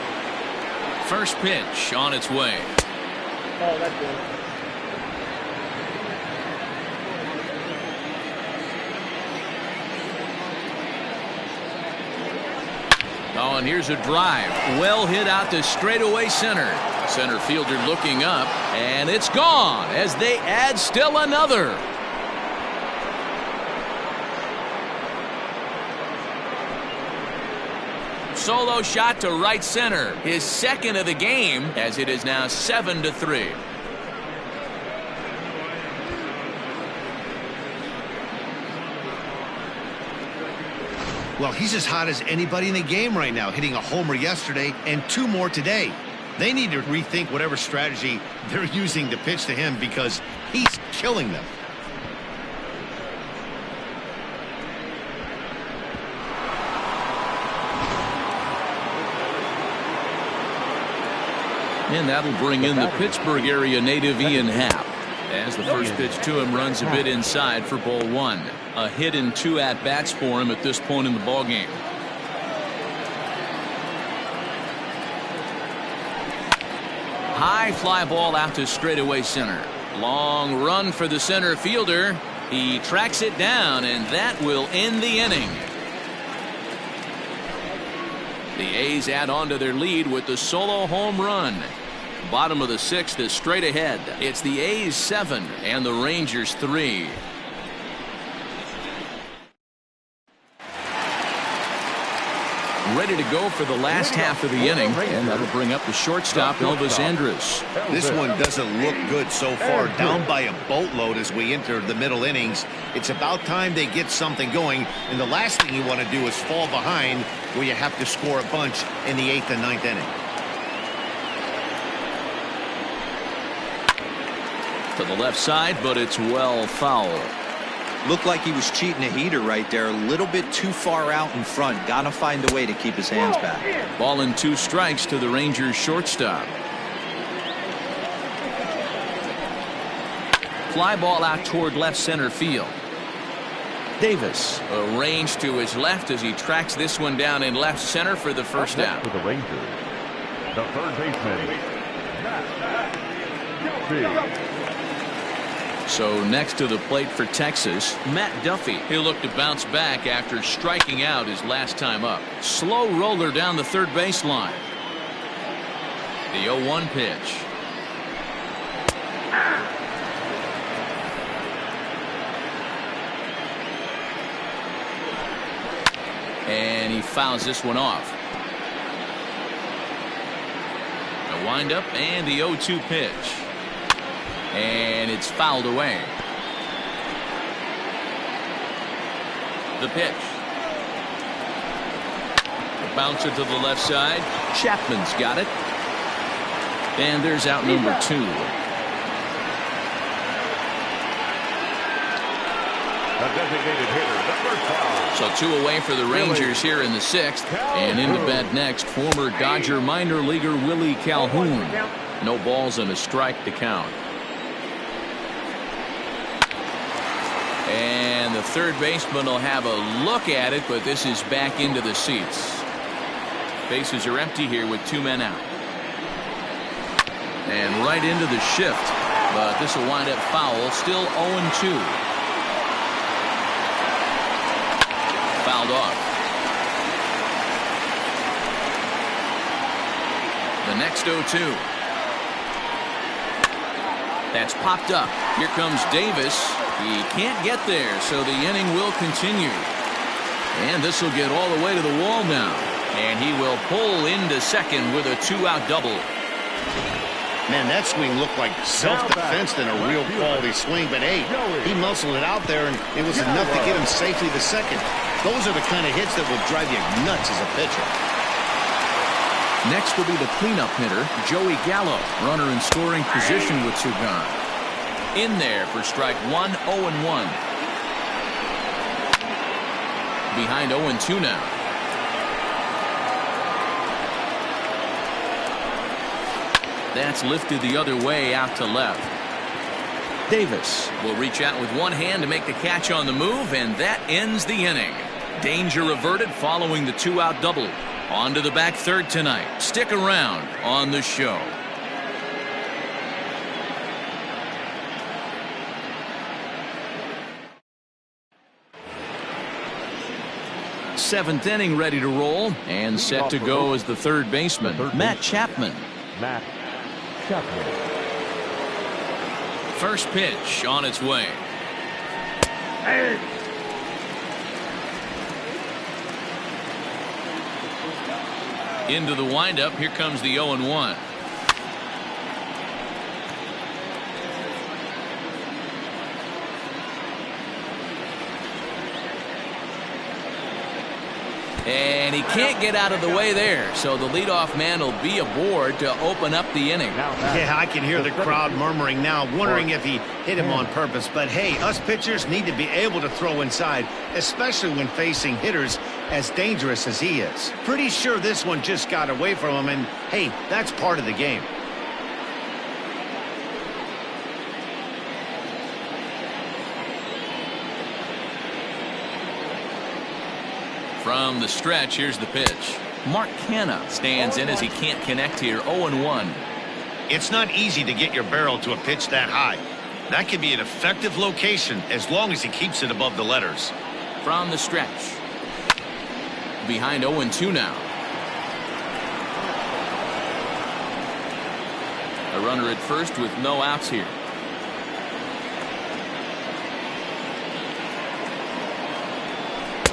First pitch on its way. Oh, that's good. Oh, and here's a drive. Well hit out to straightaway center. Center fielder looking up, and it's gone as they add still another. Solo shot to right center. His second of the game, as it is now 7-3. Well, he's as hot as anybody in the game right now, hitting a homer yesterday and 2 more today. They need to rethink whatever strategy they're using to pitch to him because he's killing them. And that'll bring in the Pittsburgh area native Ian Happ. As the first pitch to him runs a bit inside for ball 1. A hit and 2 at-bats for him at this point in the ballgame. High fly ball out to straightaway center. Long run for the center fielder. He tracks it down, and that will end the inning. The A's add on to their lead with the solo home run. Bottom of the 6th is straight ahead. It's the A's 7 and the Rangers 3. Ready to go for the last half of the inning, and that'll bring up the shortstop, Elvis Andrus. This one doesn't look good so far. Down by a boatload as we enter the middle innings. It's about time they get something going, and the last thing you want to do is fall behind where you have to score a bunch in the 8th and 9th inning. To the left side, but it's well foul. Looked like he was cheating a heater right there. A little bit too far out in front. Gotta find a way to keep his hands back. Ball and 2 strikes to the Rangers shortstop. Fly ball out toward left center field. Davis arranged to his left as he tracks this one down in left center for the first out. For the Rangers, the third baseman, Duffy. So next to the plate for Texas, Matt Duffy. He'll look to bounce back after striking out his last time up. Slow roller down the third baseline. The 0-1 pitch. And he fouls this one off. A windup and the 0-2 pitch. And it's fouled away. The pitch. A bouncer to the left side. Chapman's got it. And there's out number 2. A designated hitter, number 5. So 2 away for the Rangers here in the 6th. And into bat next, former Dodger minor leaguer Willie Calhoun. No balls and a strike to count. And the third baseman will have a look at it, but this is back into the seats. Bases are empty here with 2 men out. And right into the shift, but this will wind up foul. Still 0-2. Fouled off. The next 0-2. That's popped up. Here comes Davis. He can't get there, so the inning will continue. And this will get all the way to the wall now. And he will pull into second with a 2-out double. Man, that swing looked like self-defense than a real quality swing. But, hey, he muscled it out there, and it was enough to get him safely to second. Those are the kind of hits that will drive you nuts as a pitcher. Next will be the cleanup hitter, Joey Gallo. Runner in scoring position with 2 gone. In there for strike 1, 0-1. Behind 0-2 now. That's lifted the other way out to left. Davis will reach out with one hand to make the catch on the move, and that ends the inning. Danger averted following the two-out double. On to the back third tonight. Stick around on the show. Seventh inning ready to roll, and set to go as the third baseman, Matt Chapman. Matt Chapman. First pitch on its way. Into the windup. Here comes the 0-1. And he can't get out of the way there, so the leadoff man will be aboard to open up the inning. Yeah, I can hear the crowd murmuring now, wondering if he hit him on purpose. But hey, us pitchers need to be able to throw inside, especially when facing hitters as dangerous as he is. Pretty sure this one just got away from him, and hey, that's part of the game. From the stretch, here's the pitch. Mark Canha stands in as he can't connect here. 0-1. It's not easy to get your barrel to a pitch that high. That can be an effective location as long as he keeps it above the letters. From the stretch. Behind 0-2 now. A runner at first with no outs here.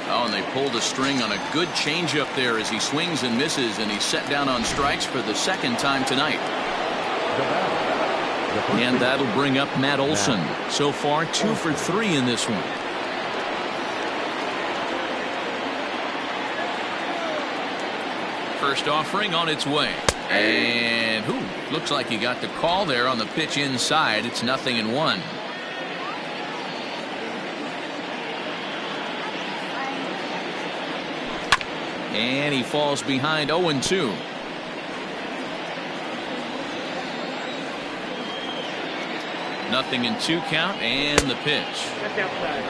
Oh, and they pulled a string on a good changeup there as he swings and misses, and he's set down on strikes for the second time tonight. And that'll bring up Matt Olson. So far, 2 for 3 in this one. First offering on its way. And looks like he got the call there on the pitch inside. It's 0-1. And he falls behind 0-2. Nothing in 2 count, and the pitch. That's outside.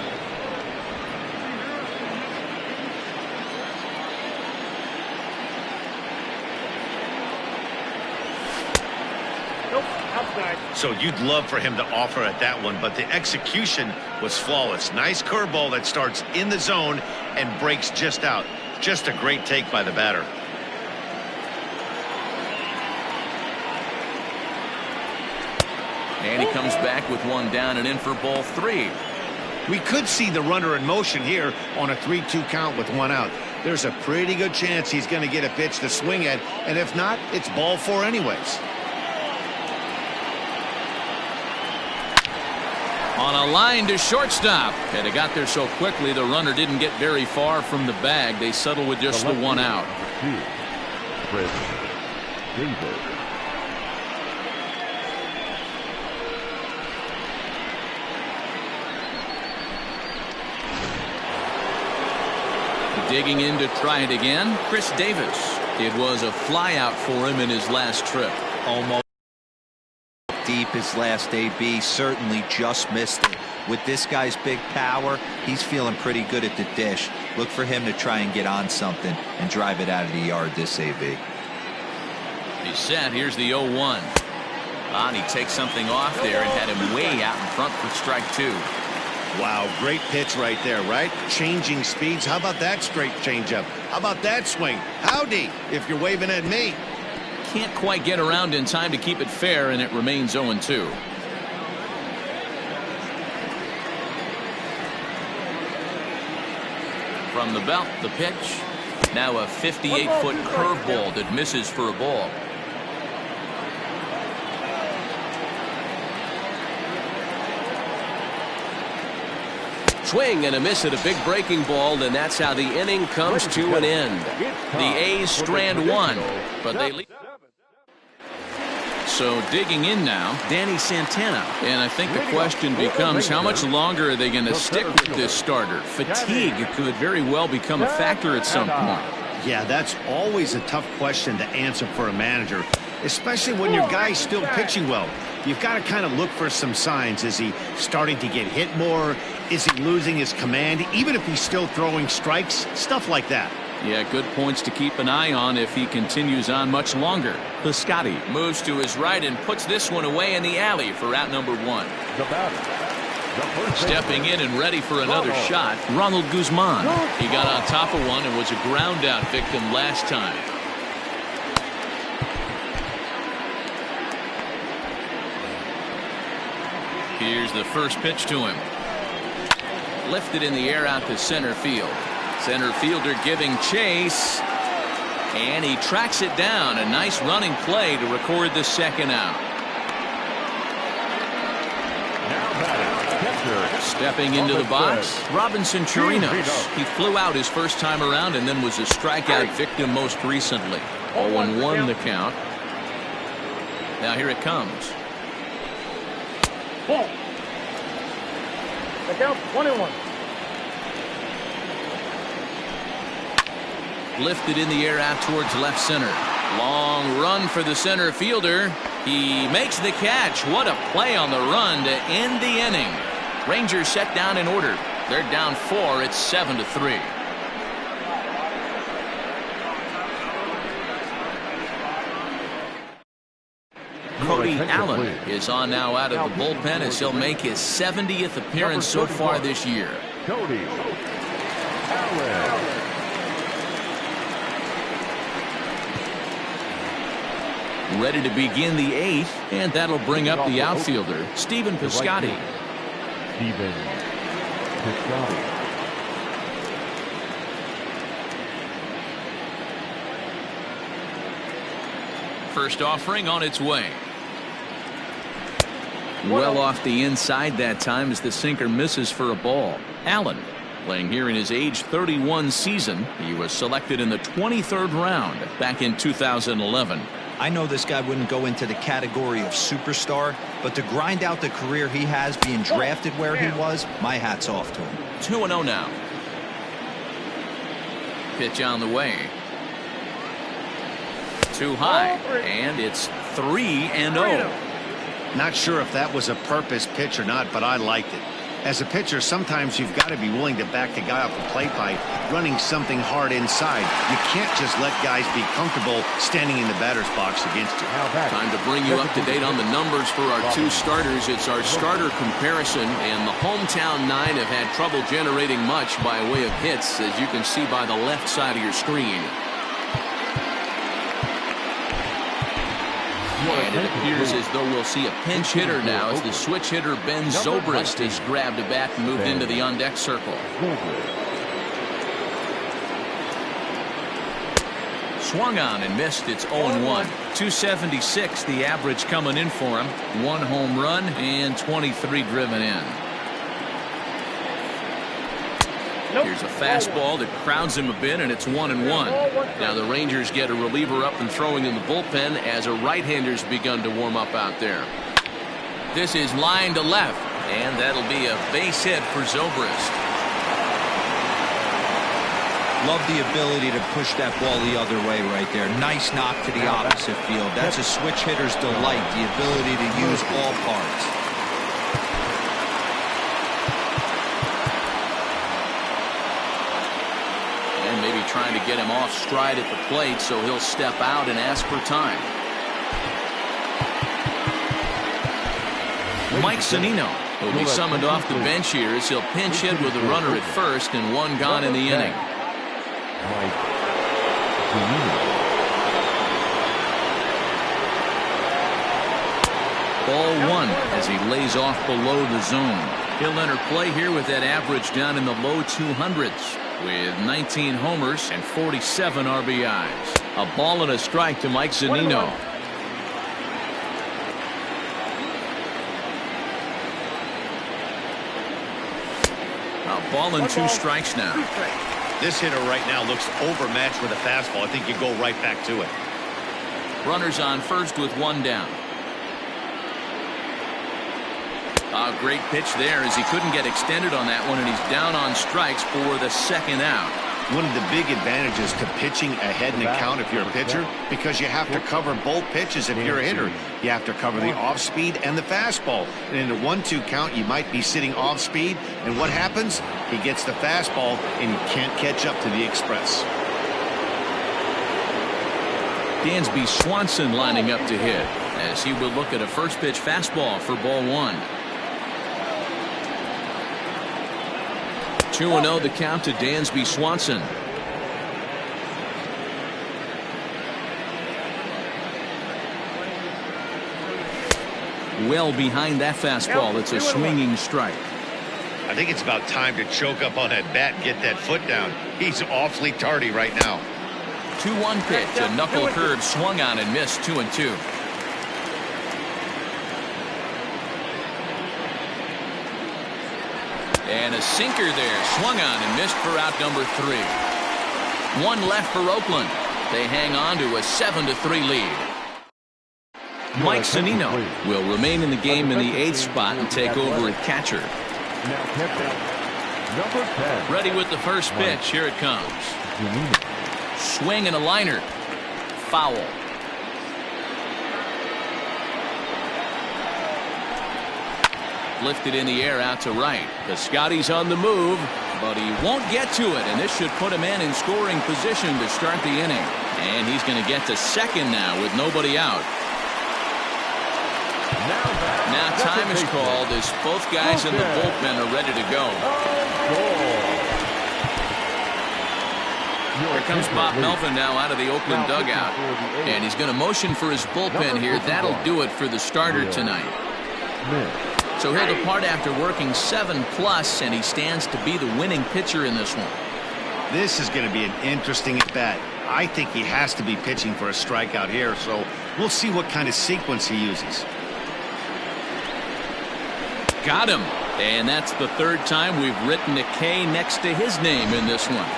Nope, outside. So you'd love for him to offer at that one, but the execution was flawless. Nice curveball that starts in the zone and breaks just out. Just a great take by the batter. And he comes back with one down and in for ball 3. We could see the runner in motion here on a 3-2 count with 1 out. There's a pretty good chance he's going to get a pitch to swing at, and if not, it's ball 4 anyways. On a line to shortstop, and it got there so quickly the runner didn't get very far from the bag. They settle with just the 1 out. Chris Davis. Digging in to try it again, Chris Davis. It was a fly out for him in his last trip. Almost deep his last AB, certainly just missed it. With this guy's big power, he's feeling pretty good at the dish. Look for him to try and get on something and drive it out of the yard this AB. He's set. Here's the 0-1. And he takes something off there and had him way out in front for strike 2. Wow, great pitch right there, right? Changing speeds. How about that straight changeup? How about that swing? Howdy, if you're waving at me. Can't quite get around in time to keep it fair, and it remains 0-2. From the belt, the pitch. Now a 58-foot curveball that misses for a ball. Swing and a miss at a big breaking ball, and that's how the inning comes to an end. The A's strand 1, but they lead. So digging in now, Danny Santana. And I think the question becomes, how much longer are they going to stick with this starter? Fatigue could very well become a factor at some point. Yeah, that's always a tough question to answer for a manager, especially when your guy's still pitching well. you've got to kind of look for some signs. Is he starting to get hit more? Is he losing his command? Even if he's still throwing strikes, stuff like that. Yeah, good points to keep an eye on if he continues on much longer. Piscotti moves to his right and puts this one away in the alley for out number 1. The batter. Stepping in and ready for another shot, Ronald Guzman. He got on top of one and was a ground out victim last time. Here's the first pitch to him. Lifted in the air out to center field. Center fielder giving chase. And he tracks it down. A nice running play to record the second out. Stepping into the box, Robinson Chirinos. He flew out his first time around and then was a strikeout victim most recently. 0-1 the count. Now here it comes. Ball. The count 1-1. Lifted in the air out towards left center. Long run for the center fielder. He makes the catch. What a play on the run to end the inning. Rangers set down in order. They're down 4. It's 7-3. Cody Allen is on now out of the bullpen as he'll make his 70th appearance so far this year. Cody Allen. Ready to begin the 8th, and that'll bring up the outfielder, Stephen Piscotti. Stephen Piscotti. First offering on its way. Well off the inside that time as the sinker misses for a ball. Allen, playing here in his age 31 season. He was selected in the 23rd round back in 2011. I know this guy wouldn't go into the category of superstar, but to grind out the career he has being drafted where he was, my hat's off to him. 2-0 now. Pitch on the way. Too high, and it's 3-0. Not sure if that was a purpose pitch or not, but I liked it. As a pitcher, sometimes you've got to be willing to back the guy off the plate by running something hard inside. You can't just let guys be comfortable standing in the batter's box against you. Time to bring you up to date on the numbers for our 2 starters. It's our starter comparison, and the hometown 9 have had trouble generating much by way of hits, as you can see by the left side of your screen. And it appears as though we'll see a pinch hitter now as the switch hitter Ben Zobrist has grabbed a bat and moved into the on-deck circle. Swung on and missed. It's 0-1. 276 the average coming in for him. 1 home run and 23 driven in. Here's a fastball that crowds him a bit, and it's 1-1. Now the Rangers get a reliever up and throwing in the bullpen as a right-hander's begun to warm up out there. This is line to left, and that'll be a base hit for Zobrist. Love the ability to push that ball the other way right there. Nice knock to the opposite field. That's a switch hitter's delight, the ability to use all parts. Trying to get him off stride at the plate, so he'll step out and ask for time. Mike Zunino will be summoned off the bench here as he'll pinch hit with a runner at first and 1 gone in the inning. Ball 1 as he lays off below the zone. He'll enter play here with that average down in the low 200s. With 19 homers and 47 RBIs. A ball and a strike to Mike Zunino. A ball and 2 strikes now. This hitter right now looks overmatched with a fastball. I think you go right back to it. Runners on first with 1 down. A great pitch there as he couldn't get extended on that one, and he's down on strikes for the second out. one of the big advantages to pitching ahead in the count if you're a pitcher, because you have to cover both pitches if you're a hitter. You have to cover the off-speed and the fastball. And in a 1-2 count, you might be sitting off-speed, and what happens? He gets the fastball, and you can't catch up to the express. Dansby Swanson lining up to hit, as he will look at a first pitch fastball for ball 1. 2-0 the count to Dansby Swanson. Well behind that fastball. It's a swinging strike. I think it's about time to choke up on that bat and get that foot down. He's awfully tardy right now. 2-1 pitch. A knuckle curve swung on and missed. 2-2. And a sinker there, swung on and missed for out number 3. One left for Oakland. They hang on to a 7-3 lead. Mike Zunino will remain in the game in the 8th spot and take over at catcher. Number 10. Ready with the first pitch. Here it comes. Swing and a liner. Foul. Lifted in the air out to right. The Scotty's on the move, but he won't get to it, and this should put a man in scoring position to start the inning. And he's going to get to second now with nobody out. Now time is called as both guys in the bullpen are ready to go. Here comes Bob Melvin now out of the Oakland dugout, and he's going to motion for his bullpen here. That'll do it for the starter tonight. So he'll depart after working 7+, and he stands to be the winning pitcher in this one. This is going to be an interesting at-bat. I think he has to be pitching for a strikeout here, so we'll see what kind of sequence he uses. Got him. And that's the third time we've written a K next to his name in this one.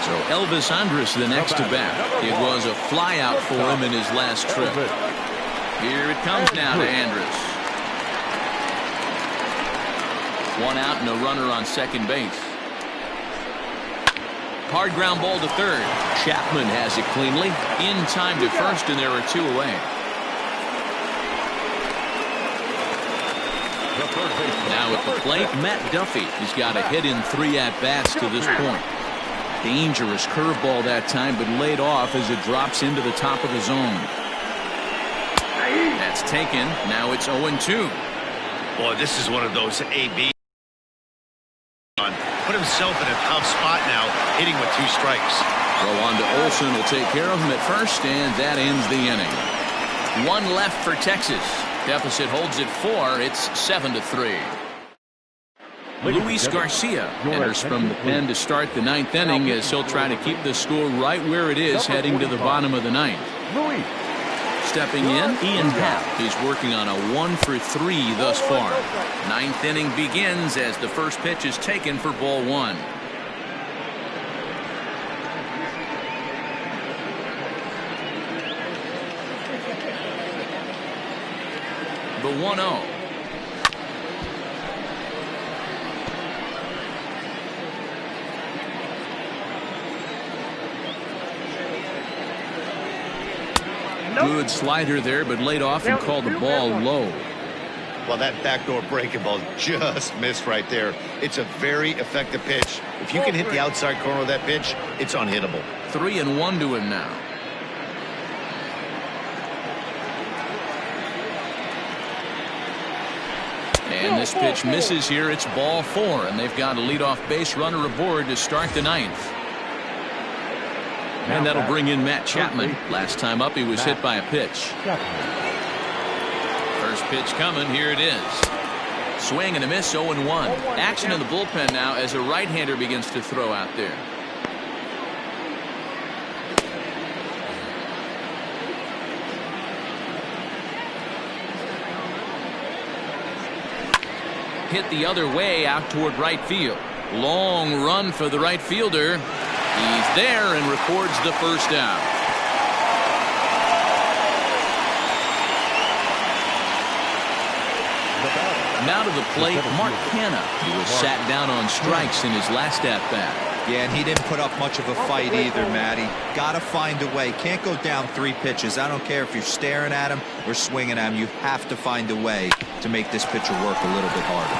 So Elvis Andrus the next to bat. It was a flyout for him in his last trip. Here it comes now to Andrus. One out and a runner on second base. Hard ground ball to third. Chapman has it cleanly. In time to first, and there are 2 away. Now at the plate, Matt Duffy. He's got a hit in 3 at-bats to this point. Dangerous curveball that time, but laid off as it drops into the top of the zone. That's taken. Now it's 0-2. Boy, this is one of those A-B. Put himself in a tough spot now, hitting with 2 strikes. Throw on to Olsen will take care of him at first, and that ends the inning. 1 left for Texas. Deficit holds at 4. It's 7-3. Luis Garcia enters from the pen to start the 9th inning as he'll try to keep the score right where it is heading to the bottom of the 9th. Stepping in, Ian Happ is working on a 1-for-3 thus far. 9th inning begins as the first pitch is taken for ball 1. The 1-0. Good slider there, but laid off and called the ball low. Well, that backdoor breaking ball just missed right there. It's a very effective pitch. If you can hit the outside corner of that pitch, it's unhittable. 3-1 to him now. And this pitch misses here. It's ball 4, and they've got a leadoff base runner aboard to start the 9th. And that'll bring in Matt Chapman. Last time up, he was hit by a pitch. First pitch coming. Here it is. Swing and a miss, 0-1. Action in the bullpen now as a right-hander begins to throw out there. Hit the other way out toward right field. Long run for the right fielder. He's there and records the first out. Now to the plate, Mark Hanna. He was sat down on strikes in his last at-bat. Yeah, and he didn't put up much of a fight either, Matty. Gotta find a way. Can't go down 3 pitches. I don't care if you're staring at him or swinging at him. You have to find a way to make this pitcher work a little bit harder.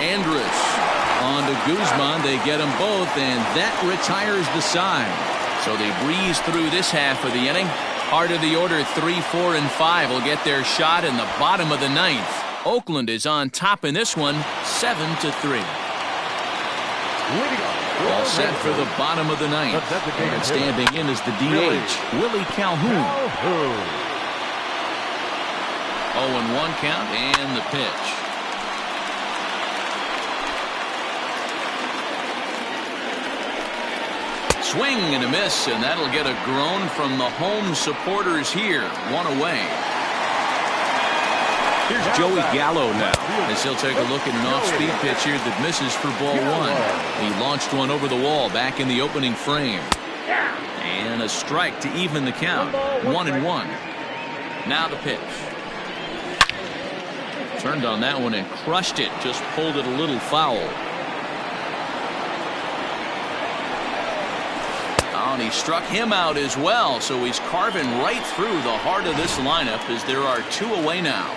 Andrus on to Guzman. They get them both, and that retires the side. So they breeze through this half of the inning. Heart of the order, 3, 4, and 5 will get their shot in the bottom of the 9th. Oakland is on top in this one, 7-3. All set for the bottom of the 9th. And standing in is the DH, Willie Calhoun. 0-1 count and the pitch. Swing and a miss, and that'll get a groan from the home supporters here. 1 away. Here's Joey Gallo now, as he'll take a look at an off-speed pitch here that misses for ball 1. He launched one over the wall back in the opening frame. And a strike to even the count. 1-1. Now the pitch. Turned on that one and crushed it. Just pulled it a little foul. Oh, and he struck him out as well. So he's carving right through the heart of this lineup as there are 2 away now.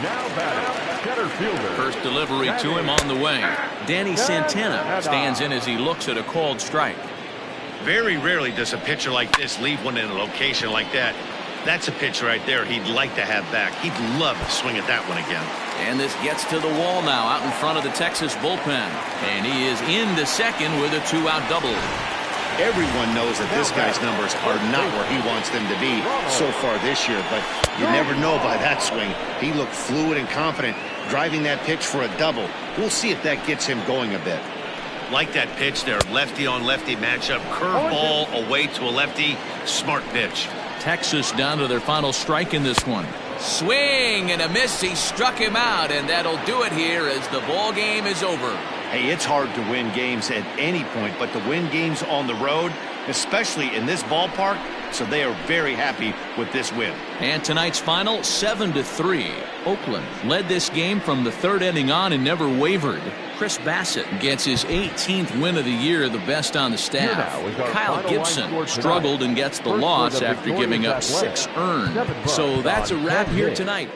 Now batting, center fielder. First delivery to him on the way. Danny Santana stands in as he looks at a called strike. Very rarely does a pitcher like this leave one in a location like that. That's a pitch right there he'd like to have back. He'd love to swing at that one again. And this gets to the wall now out in front of the Texas bullpen. And he is into second with a 2-out double. Everyone knows that this guy's numbers are not where he wants them to be so far this year, but you never know by that swing. He looked fluid and confident, driving that pitch for a double. We'll see if that gets him going a bit. Like that pitch there, lefty-on-lefty matchup, curveball away to a lefty, smart pitch. Texas down to their final strike in this one. Swing and a miss. He struck him out, and that'll do it here as the ball game is over. Hey, it's hard to win games at any point, but to win games on the road, especially in this ballpark, so they are very happy with this win. And tonight's final, 7-3. Oakland led this game from the 3rd inning on and never wavered. Chris Bassett gets his 18th win of the year, the best on the staff. Kyle Gibson struggled and gets the loss after giving up 6 earned. So that's a wrap here tonight.